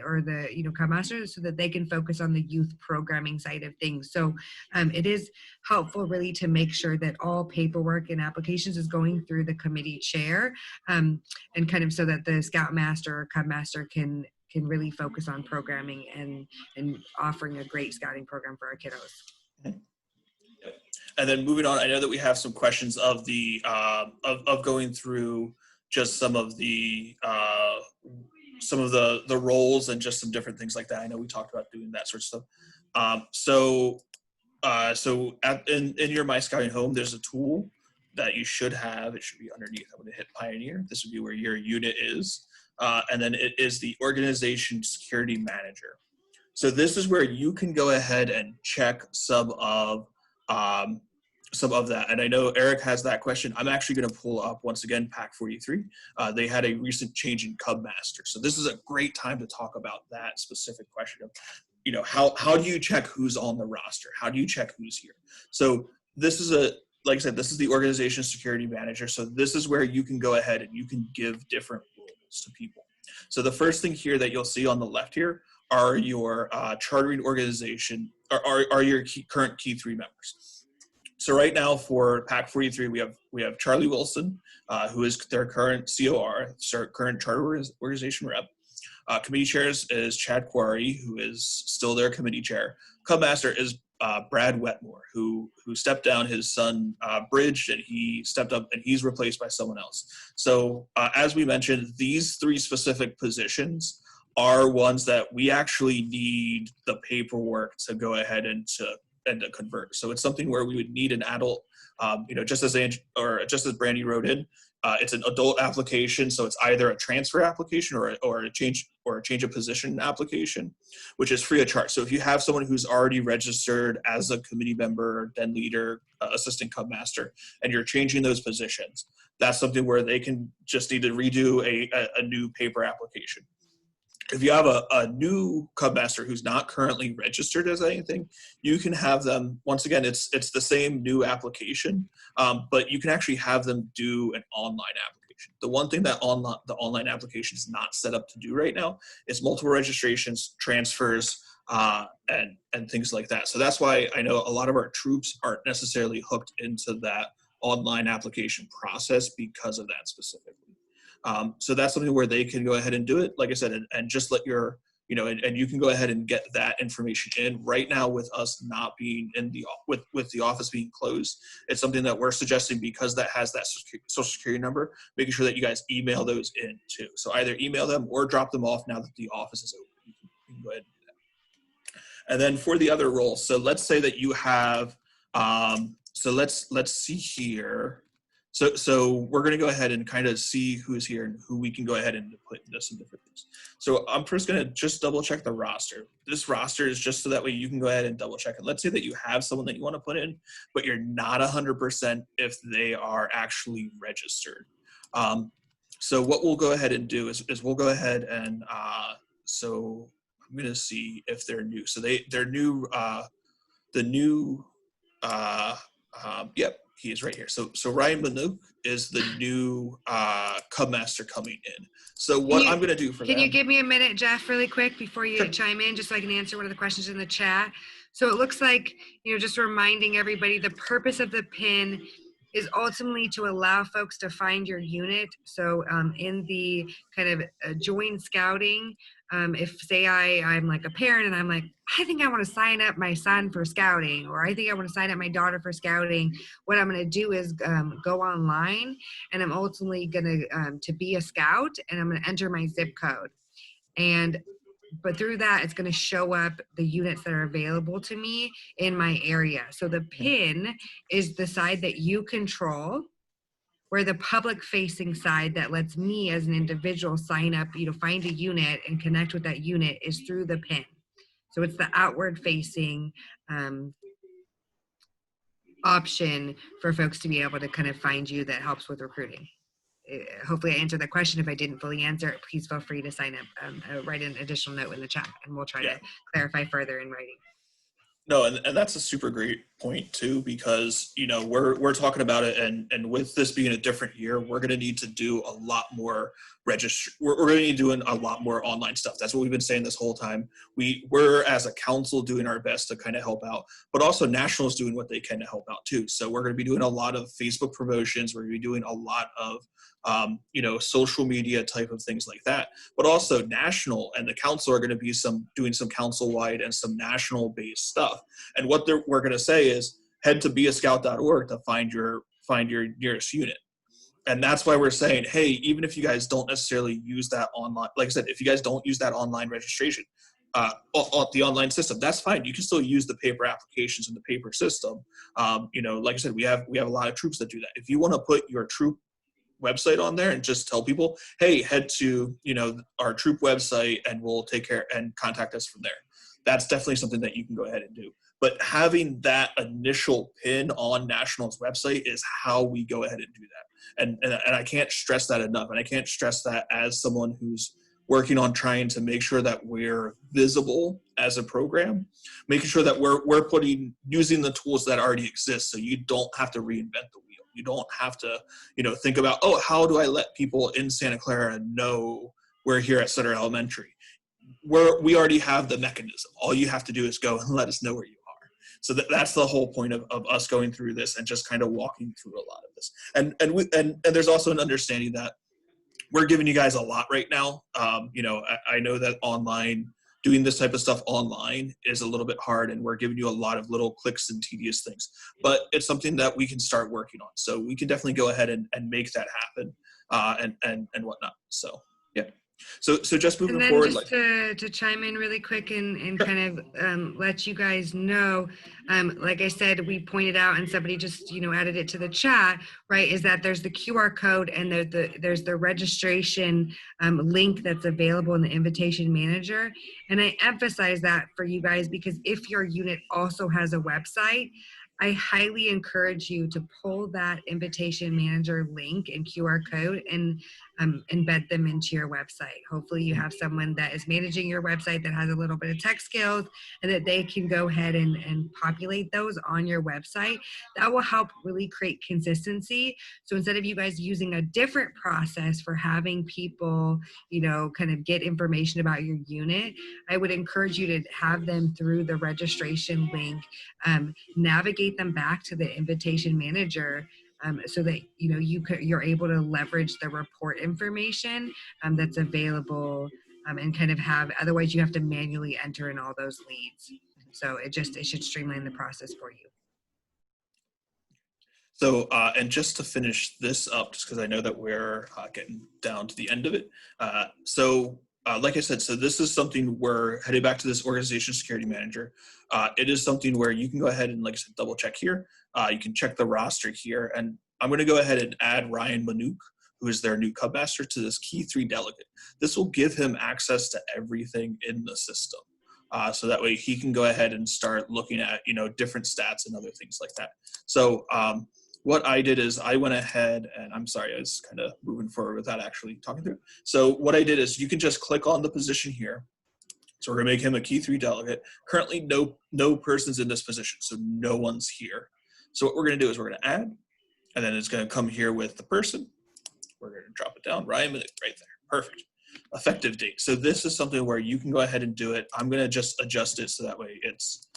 or the Cub Master, so that they can focus on the youth programming side of things. So it is helpful really to make sure that all paperwork and applications is going through the committee chair, and kind of so that the Scoutmaster or Cub Master can really focus on programming and offering a great scouting program for our kiddos. And then moving on, I know that we have some questions of the of going through just some of the roles and just some different things like that. I know we talked about doing that sort of stuff. So in your My Scouting Home, there's a tool that you should have. It should be underneath. I'm going to hit Pioneer. This would be where your unit is. And then it is the Organization Security Manager. So this is where you can go ahead and check some of that. And I know Eric has that question. I'm actually going to pull up, once again, PAC 43. They had a recent change in Cub Master. So this is a great time to talk about that specific question of, how do you check who's on the roster? How do you check who's here? So this is like I said, this is the Organization Security Manager. So this is where you can go ahead and you can give different roles to people. So the first thing here that you'll see on the left here are your chartering organization, are your current key 3 members. So right now for PAC 43, we have Charlie Wilson, who is their current COR, current charter organization rep. Committee chairs is Chad Quarry, who is still their committee chair. Cub Master is Brad Wetmore, who stepped down. His son bridged, and he stepped up, and he's replaced by someone else. So as we mentioned, these 3 specific positions are ones that we actually need the paperwork to go ahead and to convert. So it's something where we would need an adult, just as Brandy wrote in, it's an adult application. So it's either a transfer application or a change of position application, which is free of charge. So if you have someone who's already registered as a committee member, den leader, assistant Cub Master, and you're changing those positions, that's something where they can just need to redo a new paper application. If you have a new Cub Master who's not currently registered as anything, you can have them, once again, it's the same new application, but you can actually have them do an online application. The one thing that the online application is not set up to do right now is multiple registrations, transfers, and things like that. So that's why I know a lot of our troops aren't necessarily hooked into that online application process because of that specifically. So that's something where they can go ahead and do it, like I said, and just let your, and you can go ahead and get that information in. Right now, with us not being in with the office being closed, it's something that we're suggesting, because that has that social security number, making sure that you guys email those in too. So either email them or drop them off now that the office is open. You can go ahead and do that. And then for the other roles, so let's say that you have, so let's see here. So we're going to go ahead and kind of see who's here and who we can go ahead and put into some different things. So I'm first going to just double check the roster. This roster is just so that way you can go ahead and double check it. Let's say that you have someone that you want to put in, but you're not 100% if they are actually registered. So what we'll go ahead and do is we'll go ahead and, so I'm going to see if they're new. So they're new, yep. he is right here. So Ryan Manouk is the new Cub Master coming in. So what I'm going to do for Can them. you give me a minute, Jeff, really quick before you Sure. chime in, just so I can answer one of the questions in the chat? So it looks like, just reminding everybody, the purpose of the pin is ultimately to allow folks to find your unit. So in the kind of join scouting, if say I'm like a parent and I'm like, I think I want to sign up my son for scouting, or I think I want to sign up my daughter for scouting, what I'm going to do is go online, and I'm ultimately going to be a scout, and I'm going to enter my zip code. But through that, it's going to show up the units that are available to me in my area. So the pin is the side that you control, where the public facing side that lets me as an individual sign up, find a unit and connect with that unit, is through the pin. So it's the outward facing option for folks to be able to kind of find you, that helps with recruiting. Hopefully I answered that question. If I didn't fully answer it, please feel free to sign up, write an additional note in the chat, and we'll try to clarify further in writing. No, and that's a super great point too, because we're talking about it, and with this being a different year, we're going to need to do a lot more we're going to be doing a lot more online stuff. That's what we've been saying this whole time. We're as a council doing our best to kind of help out, but also National is doing what they can to help out too. So we're going to be doing a lot of Facebook promotions. We're going to be doing a lot of social media type of things like that, but also National and the council are going to be doing some council-wide and some national-based stuff. And what we're going to say is head to beascout.org to find your nearest unit. And that's why we're saying, hey, even if you guys don't necessarily use that online, like I said, if you guys don't use that online registration, the online system, that's fine. You can still use the paper applications in the paper system. Like I said, we have a lot of troops that do that. If you want to put your troop website on there and just tell people, hey, head to our troop website and we'll take care and contact us from there, that's definitely something that you can go ahead and do. But having that initial pin on National's website is how we go ahead and do that. And I can't stress that enough. And I can't stress that as someone who's working on trying to make sure that we're visible as a program, making sure that we're using the tools that already exist, so you don't have to reinvent the wheel. You don't have to, think about, oh, how do I let people in Santa Clara know we're here at Sutter Elementary? We already have the mechanism. All you have to do is go and let us know where you are. So that's the whole point of us going through this and just kind of walking through a lot of this. And there's also an understanding that we're giving you guys a lot right now. I know that online, doing this type of stuff online is a little bit hard, and we're giving you a lot of little clicks and tedious things, but it's something that we can start working on. So we can definitely go ahead and make that happen and whatnot. So, yeah. So just moving forward. Just to chime in really quick and kind of let you guys know, like I said, we pointed out, and somebody just added it to the chat, right? Is that there's the QR code and there's the registration link that's available in the invitation manager, and I emphasize that for you guys because if your unit also has a website, I highly encourage you to pull that invitation manager link and QR code and embed them into your website. Hopefully you have someone that is managing your website that has a little bit of tech skills and that they can go ahead and populate those on your website. That will help really create consistency. So instead of you guys using a different process for having people, kind of get information about your unit, I would encourage you to have them through the registration link, navigate them back to the invitation manager, so that you're able to leverage the report information that's available, and kind of otherwise you have to manually enter in all those leads. So it should streamline the process for you. So, and just to finish this up, just because I know that we're getting down to the end of it. Like I said, so this is something we're headed back to this organization security manager. It is something where you can go ahead and, like I said, double check here. You can check the roster here, and I'm going to go ahead and add Ryan Manouk, who is their new Cub Master, to this Key 3 delegate. This will give him access to everything in the system. So that way he can go ahead and start looking at, different stats and other things like that. So what I did is I went ahead, and I'm sorry, I was kind of moving forward without actually talking through. So what I did is you can just click on the position here. So we're gonna make him a Key 3 delegate. Currently no person's in this position, so no one's here. So what we're gonna do is we're gonna add, and then it's going to come here with the person. We're going to drop it down, Ryan, right there. Perfect. Effective date. So this is something where you can go ahead and do it. I'm going to just adjust it so that way it's,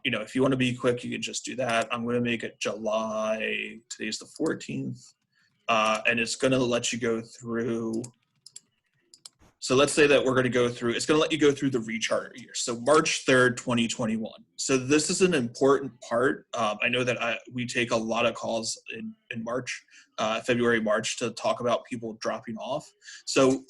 you know, if you want to be quick, you can just do that. I'm going to make it July. Today's the 14th. And it's going to let you go through. So let's say that we're going to go through, it's going to let you go through the recharter year. So March 3rd, 2021. So this is an important part. I know that we take a lot of calls in March, February, March to talk about people dropping off. So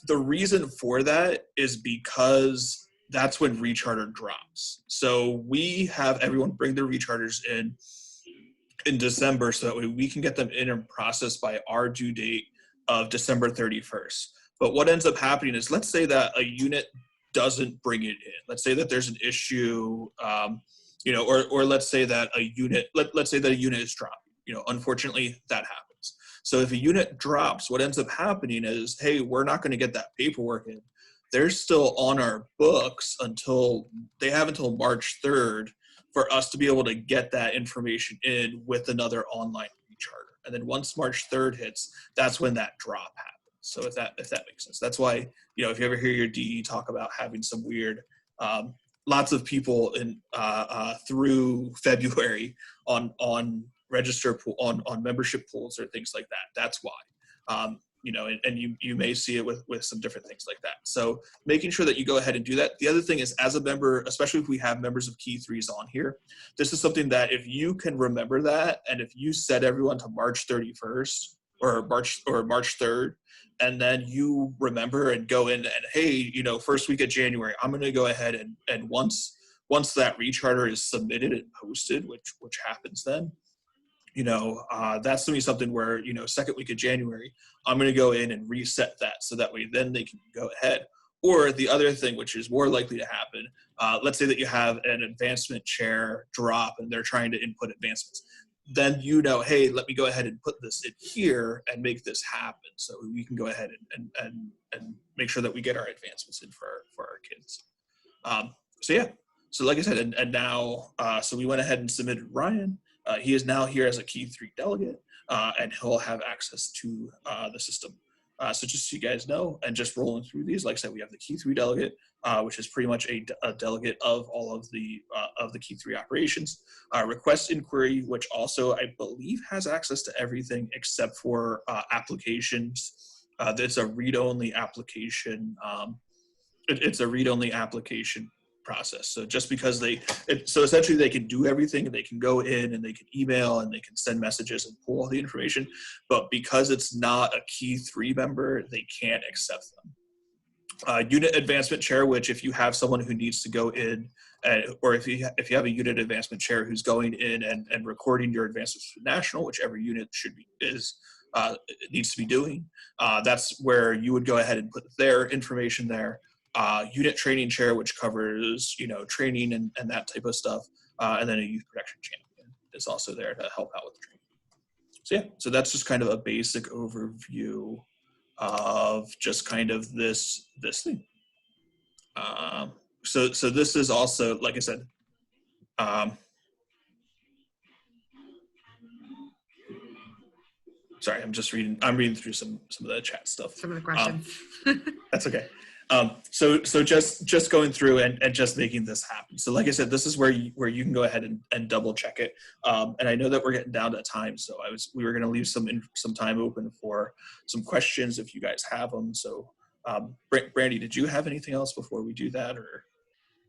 the reason for that is because that's when recharter drops. So we have everyone bring their recharters in December so that way we can get them in and processed by our due date of December 31st. But what ends up happening is, let's say that a unit doesn't bring it in. Let's say that there's an issue, you know, or let's say that a unit, let's say that a unit is dropping. You know, unfortunately, that happens. So if a unit drops, what ends up happening is, hey, we're not going to get that paperwork in. They're still on our books until they have until March 3rd for us to be able to get that information in with another online recharter. And then once March 3rd hits, that's when that drop happens. So if that makes sense, that's why, you know, if you ever hear your DE talk about having some weird, lots of people in through February on register pool on membership pools or things like that. That's why, you know, and you may see it with some different things like that. So making sure that you go ahead and do that. The other thing is, as a member, especially if we have members of Key 3s on here, this is something that if you can remember that, and if you set everyone to March 31st or March 3rd, and then you remember and go in and, hey, you know, first week of January, I'm going to go ahead and once that recharter is submitted and posted, which happens then, you know, that's going to be something where, you know, second week of January, I'm going to go in and reset that so that way then they can go ahead. Or the other thing, which is more likely to happen, let's say that you have an advancement chair drop and they're trying to input advancements. Then, you know, hey, let me go ahead and put this in here and make this happen so we can go ahead and make sure that we get our advancements in for our kids. So yeah, so like I said, and now, so we went ahead and submitted Ryan. He is now here as a Key 3 delegate, and he'll have access to the system. So just so you guys know, and just rolling through these, like I said, we have the Key 3 delegate, which is pretty much a delegate of all of the Key 3 operations. Request inquiry, which also I believe has access to everything except for applications. It's a read-only application. It's a read-only application process. So just because so essentially they can do everything, and they can go in and they can email and they can send messages and pull all the information, but because it's not a Key 3 member, they can't accept them. Unit advancement chair, which if you have someone who needs to go in, or if you have a unit advancement chair who's going in and recording your advancements to national, which every unit needs to be doing, that's where you would go ahead and put their information there. Unit training chair, which covers, you know, training and that type of stuff. And then a youth protection champion is also there to help out with the training. So yeah, so that's just kind of a basic overview of just kind of this thing. So this is also, like I said, sorry, I'm reading through some of the chat stuff. Some of the questions. That's okay. So just going through and just making this happen. So like I said, this is where you can go ahead and double check it. And I know that we're getting down to time, so we were going to leave some time open for some questions if you guys have them. So Brandy, did you have anything else before we do that, or?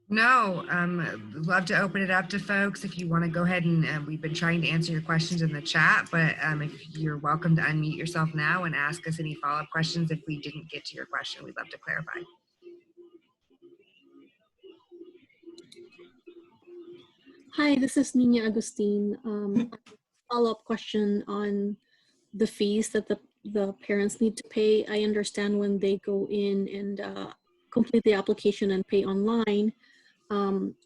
No, love to open it up to folks if you want to go ahead and we've been trying to answer your questions in the chat, but if you're welcome to unmute yourself now and ask us any follow-up questions if we didn't get to your question, we'd love to clarify. Hi, this is Nina Agustin. Follow-up question on the fees that the parents need to pay. I understand when they go in and complete the application and pay online.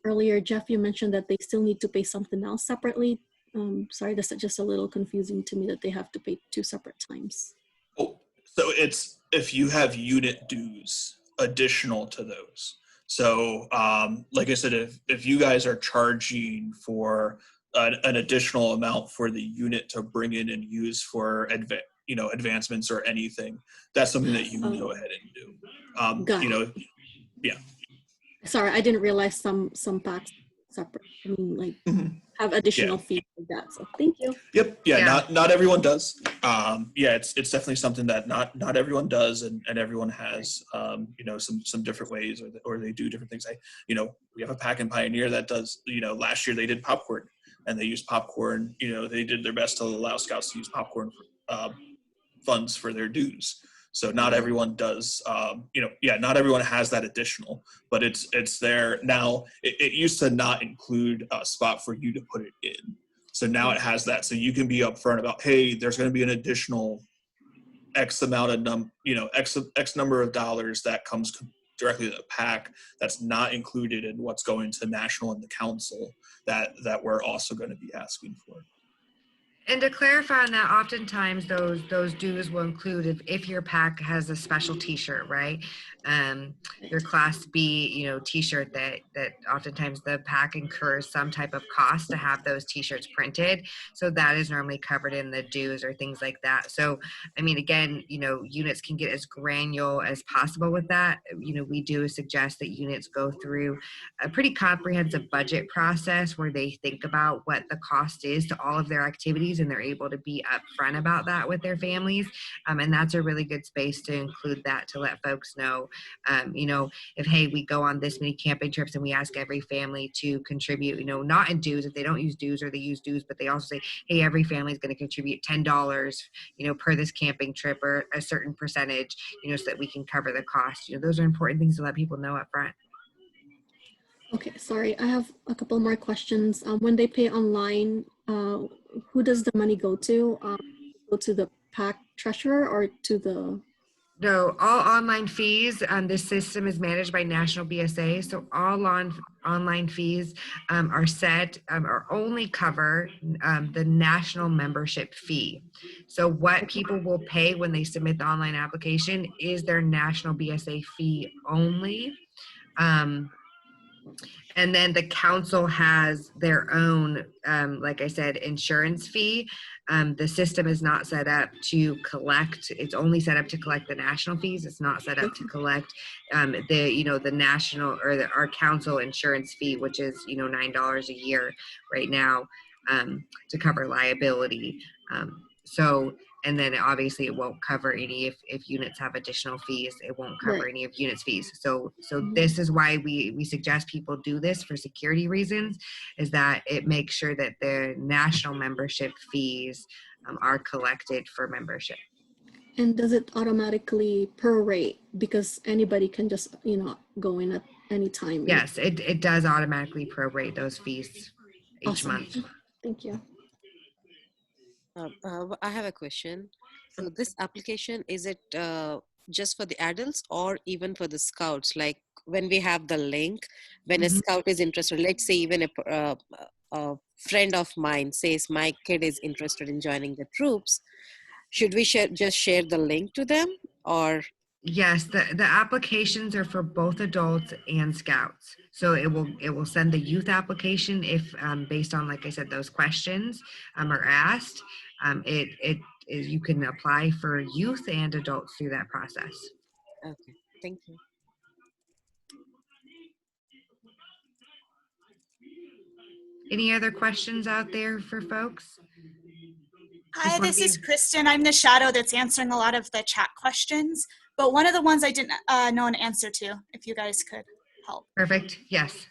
Earlier, Jeff, you mentioned that they still need to pay something else separately. Sorry, that's just a little confusing to me that they have to pay 2 separate times. Oh, so it's if you have unit dues additional to those. So like I said, if you guys are charging for an additional amount for the unit to bring in and use for advancements or anything, that's something that you can go ahead and do. Got it. Yeah. Sorry, I didn't realize some packs separate. I mean, like have additional fees like that. So thank you. Yep. Yeah. Not everyone does. It's definitely something that not everyone does, and everyone has some different ways, or they do different things. We have a pack and Pioneer that does. Last year they did popcorn, and they used popcorn. They did their best to allow scouts to use popcorn funds for their dues. So not everyone does, not everyone has that additional, but it's there now. It used to not include a spot for you to put it in. So now it has that. So you can be upfront about, hey, there's going to be an additional X amount of X number of dollars that comes directly to the pack that's not included in what's going to national and the council that we're also going to be asking for. And to clarify on that, oftentimes those dues will include if your pack has a special T-shirt, right? Your Class B, T-shirt that oftentimes the pack incurs some type of cost to have those T-shirts printed. So that is normally covered in the dues or things like that. So, I mean, again, units can get as granular as possible with that. We do suggest that units go through a pretty comprehensive budget process where they think about what the cost is to all of their activities, and they're able to be upfront about that with their families. And that's a really good space to include that, to let folks know, if, hey, we go on this many camping trips and we ask every family to contribute, not in dues if they don't use dues, or they use dues, but they also say, hey, every family is going to contribute $10, per this camping trip, or a certain percentage, so that we can cover the cost. Those are important things to let people know up front. Okay, sorry, I have a couple more questions. When they pay online, who does the money go to? Go to the pack treasurer or to the? No, all online fees. This system is managed by National BSA, so all online fees are set or only cover the national membership fee. So what people will pay when they submit the online application is their National BSA fee only. And then the council has their own, like I said, insurance fee. The system is not set up to collect. It's only set up to collect the national fees. It's not set up to collect the national or our council insurance fee, which is $9 a year right now to cover liability. And then obviously it won't cover any if units have additional fees. It won't cover any of units fees. So this is why we suggest people do this for security reasons, is that it makes sure that their national membership fees are collected for membership. And does it automatically prorate, because anybody can just go in at any time? Yes, it does automatically prorate those fees each month. Thank you. I have a question. So this application, is it just for the adults or even for the scouts? Like when we have the link, when a scout is interested, let's say even a friend of mine says my kid is interested in joining the troops, should we just share the link to them, or? Yes, the applications are for both adults and scouts. So it will send the youth application if based on, like I said, those questions are asked. You can apply for youth and adults through that process. Okay, thank you. Any other questions out there for folks? Hi, this is Kristen. I'm the shadow that's answering a lot of the chat questions, but one of the ones I didn't know an answer to, if you guys could help. Perfect, yes.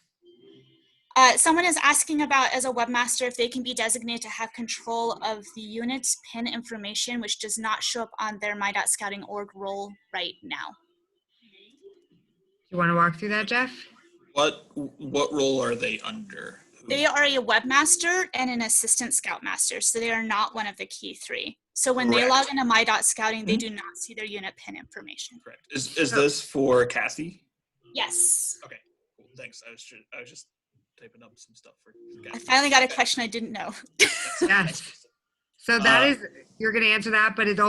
Someone is asking about, as a webmaster, if they can be designated to have control of the unit's PIN information, which does not show up on their my.scouting.org role right now. You want to walk through that, Jeff? What role are they under? They are a webmaster and an assistant scoutmaster, so they are not one of the key three. So when they log into my.scouting, they do not see their unit PIN information. Correct. Is this for Kathy? Yes. Okay, cool. Thanks. I was just typing up some stuff for Kathy. I finally got a question I didn't know. Yes. So that is, you're going to answer that, but it's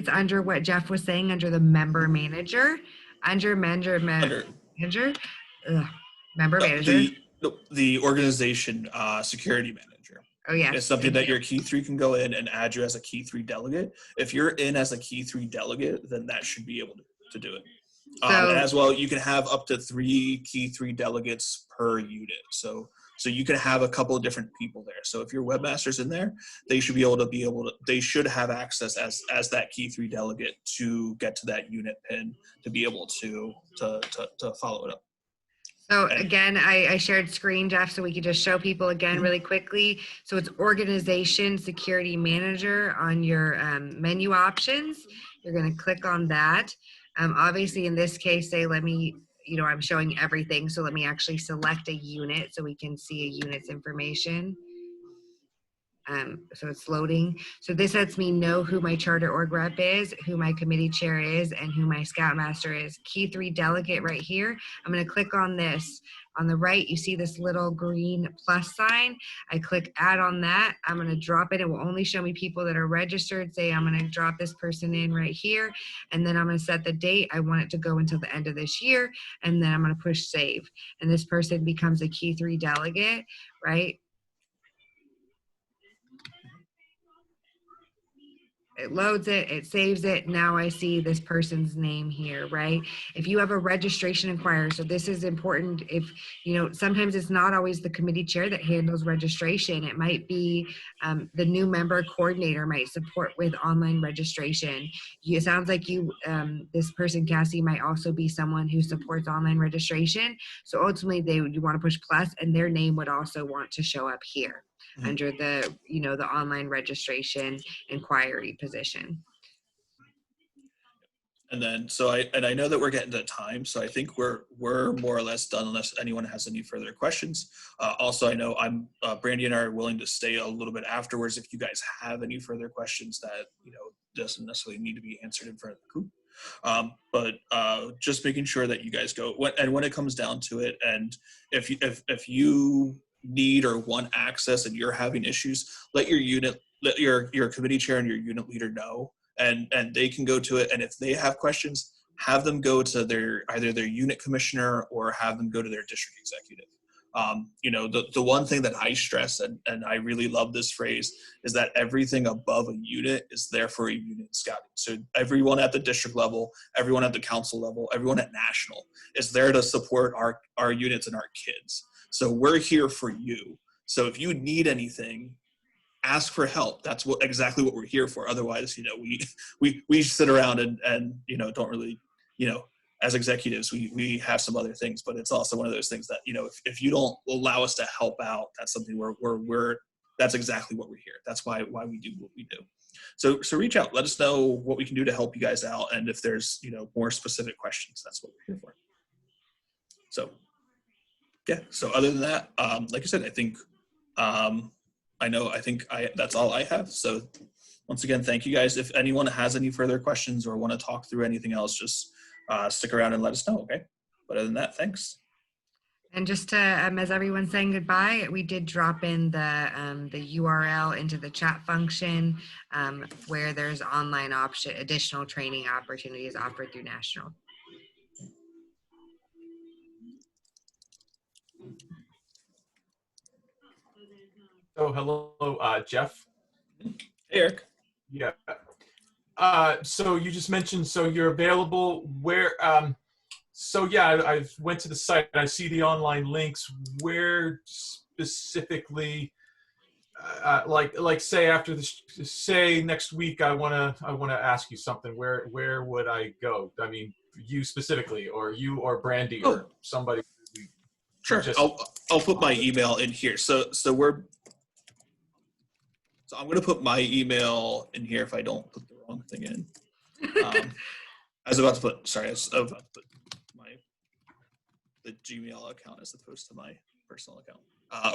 under what Jeff was saying, under the member manager, member manager. The organization security manager. Oh, yes. It's something thank that you. your key 3 can go in and add you as a key 3 delegate. If you're in as a key 3 delegate, then that should be able to do it. So, And as well, you can have up to 3 key 3 delegates per unit. So you can have a couple of different people there. So if your webmaster's in there, they should they should have access as that key 3 delegate to get to that unit pin to be able to follow it up. So And- again, I shared screen, Jeff, so we could just show people again really quickly. So it's Organization Security Manager on your menu options. You're going to click on that. Obviously, in this case, I'm showing everything. So let me actually select a unit so we can see a unit's information. So it's loading. So this lets me know who my charter org rep is, who my committee chair is, and who my scoutmaster is. Key 3 delegate right here. I'm going to click on this. On the right, you see this little green plus sign. I click add on that. I'm going to drop it. It will only show me people that are registered. Say I'm going to drop this person in right here. And then I'm going to set the date. I want it to go until the end of this year. And then I'm going to push save. And this person becomes a key 3 delegate, right? It loads it, it saves it. Now I see this person's name here, right? If you have a registration inquiry, so this is important. If, sometimes it's not always the committee chair that handles registration. It might be the new member coordinator might support with online registration. It sounds like this person, Cassie, might also be someone who supports online registration. So ultimately you want to push plus and their name would also want to show up here. Mm-hmm. Under the online registration inquiry position. And then, I know that we're getting to time, so I think we're more or less done unless anyone has any further questions. Also, I know Brandy and I are willing to stay a little bit afterwards if you guys have any further questions that, doesn't necessarily need to be answered in front of the group. But just making sure that you guys go, when it comes down to it, and if you need or want access and you're having issues, let your committee chair and your unit leader know, and they can go to it. And if they have questions, have them go to either their unit commissioner or have them go to their district executive. The one thing that I stress, and I really love this phrase, is that everything above a unit is there for a unit scouting. So everyone at the district level, everyone at the council level, everyone at national is there to support our units and our kids. So we're here for you. So if you need anything, ask for help. That's exactly what we're here for. Otherwise, we sit around and don't really, as executives, we have some other things, but it's also one of those things that, if you don't allow us to help out, that's something that's exactly what we're here. That's why we do what we do. So reach out, let us know what we can do to help you guys out. And if there's, more specific questions, that's what we're here for. So yeah. So other than that, like I said, I think, that's all I have. So once again, thank you guys. If anyone has any further questions or want to talk through anything else, just stick around and let us know. Okay. But other than that, thanks. And just to, as everyone's saying goodbye, we did drop in the URL into the chat function where there's online additional training opportunities offered through National. Oh, hello, Jeff. Hey, Eric. Yeah. So you just mentioned, so you're available where, so yeah, I went to the site and I see the online links. Where specifically, like say after this, say next week, I wanna ask you something. Where would I go? I mean, you specifically, or you or Brandy or somebody. Sure. I'll put my email in here. So I'm going to put my email in here if I don't put the wrong thing in. I was about to put the Gmail account as opposed to my personal account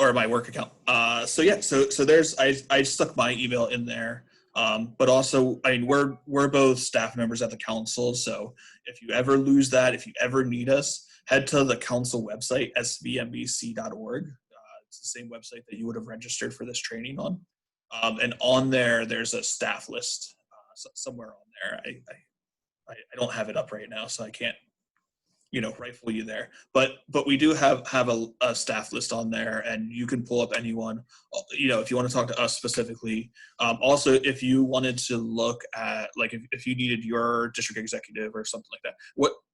or my work account. So there's, I stuck my email in there. But also, I mean, we're both staff members at the council. So if you ever lose that, if you ever need us, head to the council website, svmbc.org. It's the same website that you would have registered for this training on. And on there's a staff list somewhere on there. I don't have it up right now, so I can't rifle you there. But we do have a staff list on there, and you can pull up anyone, if you want to talk to us specifically. Also, if you wanted to look at, like, if you needed your district executive or something like that.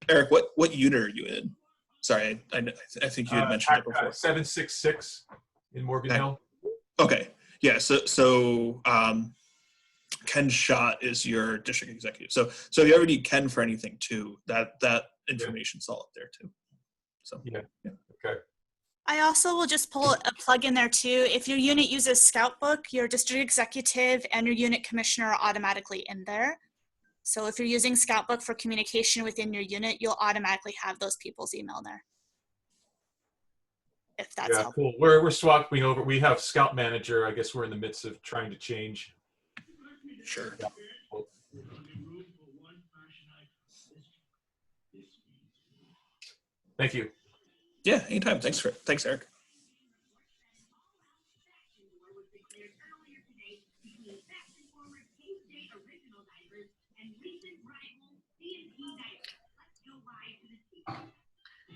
Eric, what unit are you in? Sorry, I think you had mentioned it before. 766 in Morgan Okay. Hill. Okay. Yeah. So Ken Schott is your district executive. So if you ever need Ken for anything too, that information's all up there too. So Yeah. Okay. I also will just pull a plug in there too. If your unit uses Scoutbook, your district executive and your unit commissioner are automatically in there. So if you're using Scoutbook for communication within your unit, you'll automatically have those people's email there. If that's Yeah, helpful. cool. We're swapping over. We have Scout Manager. I guess we're in the midst of trying to change. Sure. Yeah. Cool. Thank you. Yeah, anytime. Thanks, Eric.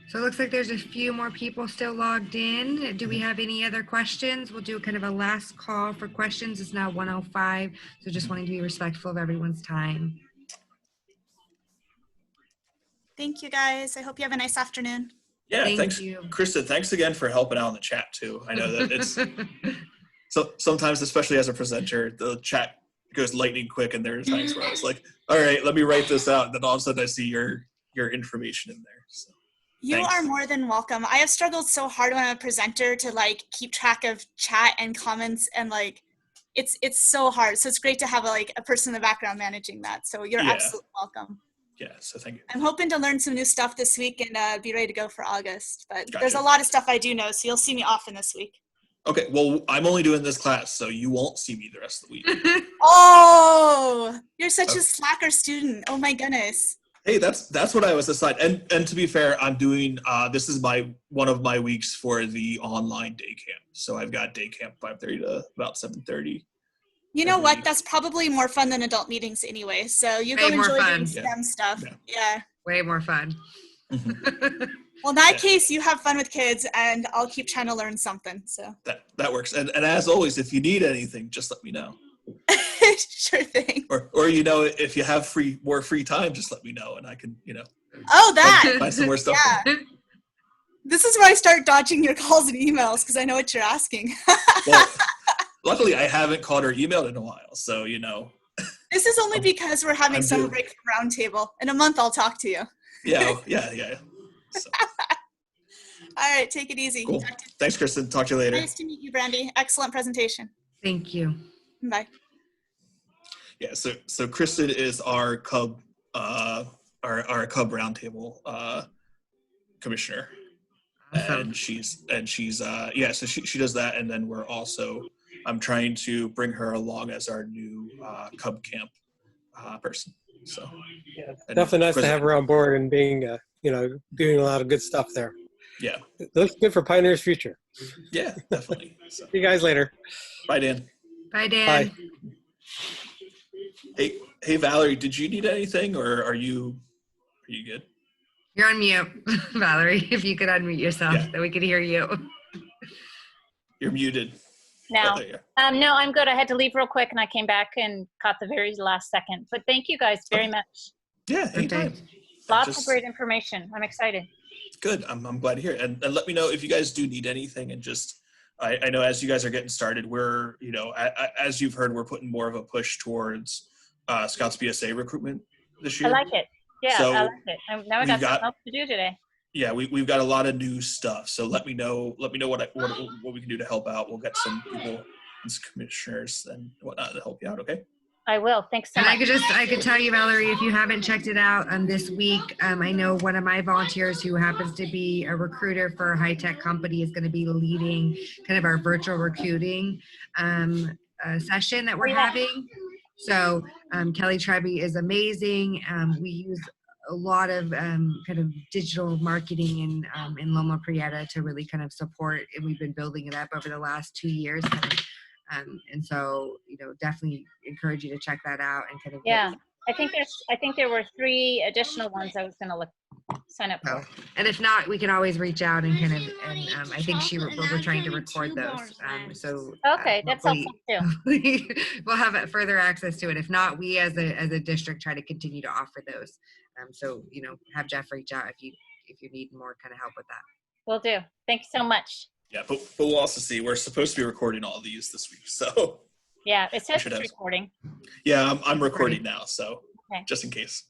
So it looks like there's a few more people still logged in. Do we have any other questions? We'll do kind of a last call for questions. It's now 1:05, so just wanting to be respectful of everyone's time. Thank you guys. I hope you have a nice afternoon. Yeah, Thank thanks, you. Krista. Thanks again for helping out in the chat too. I know that it's so sometimes, especially as a presenter, the chat goes lightning quick, and there are times where I was like, "All right, let me write this out," and then all of a sudden I see your information in there. So. You Thanks. are more than welcome. I have struggled so hard when I'm a presenter to like keep track of chat and comments, and like it's so hard. So it's great to have a person in the background managing that. So you're absolutely welcome. Yeah, so thank you. I'm hoping to learn some new stuff this week and be ready to go for August. But there's a Gotcha. lot of stuff I do know, so you'll see me often this week. Okay, well, I'm only doing this class, so you won't see me the rest of the week. Oh, you're such a slacker student. Oh my goodness. Hey, that's what I was assigned. And to be fair, I'm doing this is one of my weeks for the online day camp. So I've got day camp 5:30 to about 7:30. You know what? That's probably more fun than adult meetings anyway. So you go Way more enjoy fun. doing STEM stuff. Yeah. Way more fun. Well, in that case, you have fun with kids, and I'll keep trying to learn something. So that works. And as always, if you need anything, just let me know. Sure thing. Or if you have more free time, just let me know, and I can Oh, that. find some more stuff. Yeah. This is where I start dodging your calls and emails because I know what you're asking. Well, luckily, I haven't called or emailed in a while, so This is only because we're having summer break from Roundtable. In a month, I'll talk to you. Yeah. So. All right, take it easy. Cool. Thanks, Kristen. Talk to you later. Nice to meet you, Brandy. Excellent presentation. Thank you. Bye. Yeah. So Kristen is our Cub Roundtable commissioner, Awesome. and she's so she does that, and then I'm trying to bring her along as our new Cub Camp person. So yeah, definitely nice to have her on board and being doing a lot of good stuff there. Yeah, it looks good for Pioneer's future. Yeah, definitely. So. See you guys later. Bye, Dan. Bye, Dan. Bye. Hey, Valerie, did you need anything, or are you good? You're on mute, Valerie. If you could unmute yourself, then we could hear you. You're muted. No, no, I'm good. I had to leave real quick, and I came back and caught the very last second. But thank you guys very much. Yeah, anytime. Lots of great information. I'm excited. Good. I'm glad to hear it. And let me know if you guys do need anything. And just, I know as you guys are getting started, we're, as you've heard, we're putting more of a push towards Scouts BSA recruitment this year. I like it. Yeah, so I like it. Now I got something else to do today. Yeah, we've got a lot of new stuff. So let me know what we can do to help out. We'll get some people and some commissioners and whatnot to help you out. Okay. I will. Thanks so much. I could tell you, Valerie, if you haven't checked it out this week, I know one of my volunteers who happens to be a recruiter for a high-tech company is going to be leading kind of our virtual recruiting session that we're having. So Kelly Treby is amazing. We use a lot of kind of digital marketing in Loma Prieta to really kind of support, and we've been building it up over the last 2 years. And so, definitely encourage you to check that out and kind of get I think there were 3 additional ones I was gonna sign up for. And if not, we can always reach out and kind of, and I think we're trying to record those. So Okay, that's helpful too. we'll have further access to it. If not, we as a district try to continue to offer those. So, you know, have Jeff reach out if you need more kind of help with that. Will do. Thank you so much. Yeah, but we'll also see. We're supposed to be recording all these this week, so Yeah, it says should it's have- recording. yeah, I'm recording now, so Okay. just in case.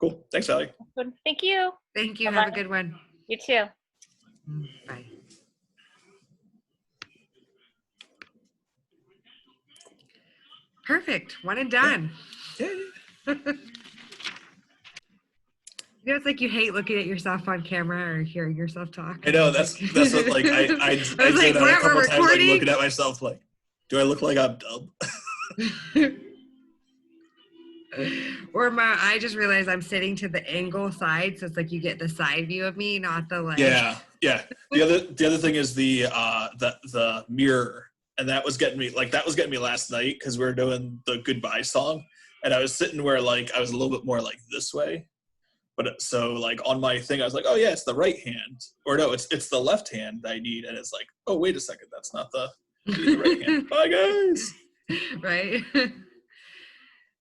Cool. Thanks, Valerie. Good. Thank you. Thank you. Bye-bye. Have a good one. You too. Bye. Perfect. One and done. Yay. You know, it's like you hate looking at yourself on camera or hearing yourself talk. I know that's what like I was did like, that "What, a couple we're times, like recording?" looking at myself, like, do I look like I'm dumb? Or I just realized I'm sitting to the angle side, so it's like you get the side view of me, not the like. Yeah. The other thing is the mirror, and that was getting me last night because we were doing the goodbye song, and I was sitting where like I was a little bit more like this way. But so like on my thing, I was like, oh yeah, it's the right hand, or no, it's the left hand that I need, and it's like, oh wait a second, that's not the right hand. Bye guys. Right.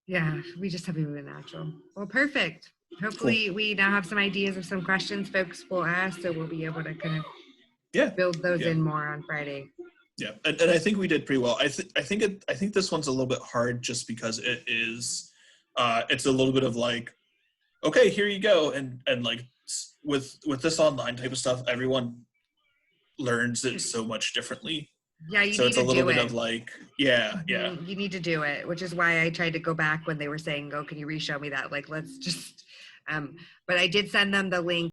Yeah, we just have to be natural. Well, perfect. Hopefully, we now have some ideas of some questions folks will ask, so we'll be able to kind of build those in more on Friday. Yeah, and I think we did pretty well. I think this one's a little bit hard just because it is, it's a little bit of like, okay, here you go, and like with this online type of stuff, everyone learns it so much differently. Yeah, you so need it's to a little do bit it. of like, yeah. You need to do it, which is why I tried to go back when they were saying, "Oh, can you re-show me that?" Like, let's just. But I did send them the link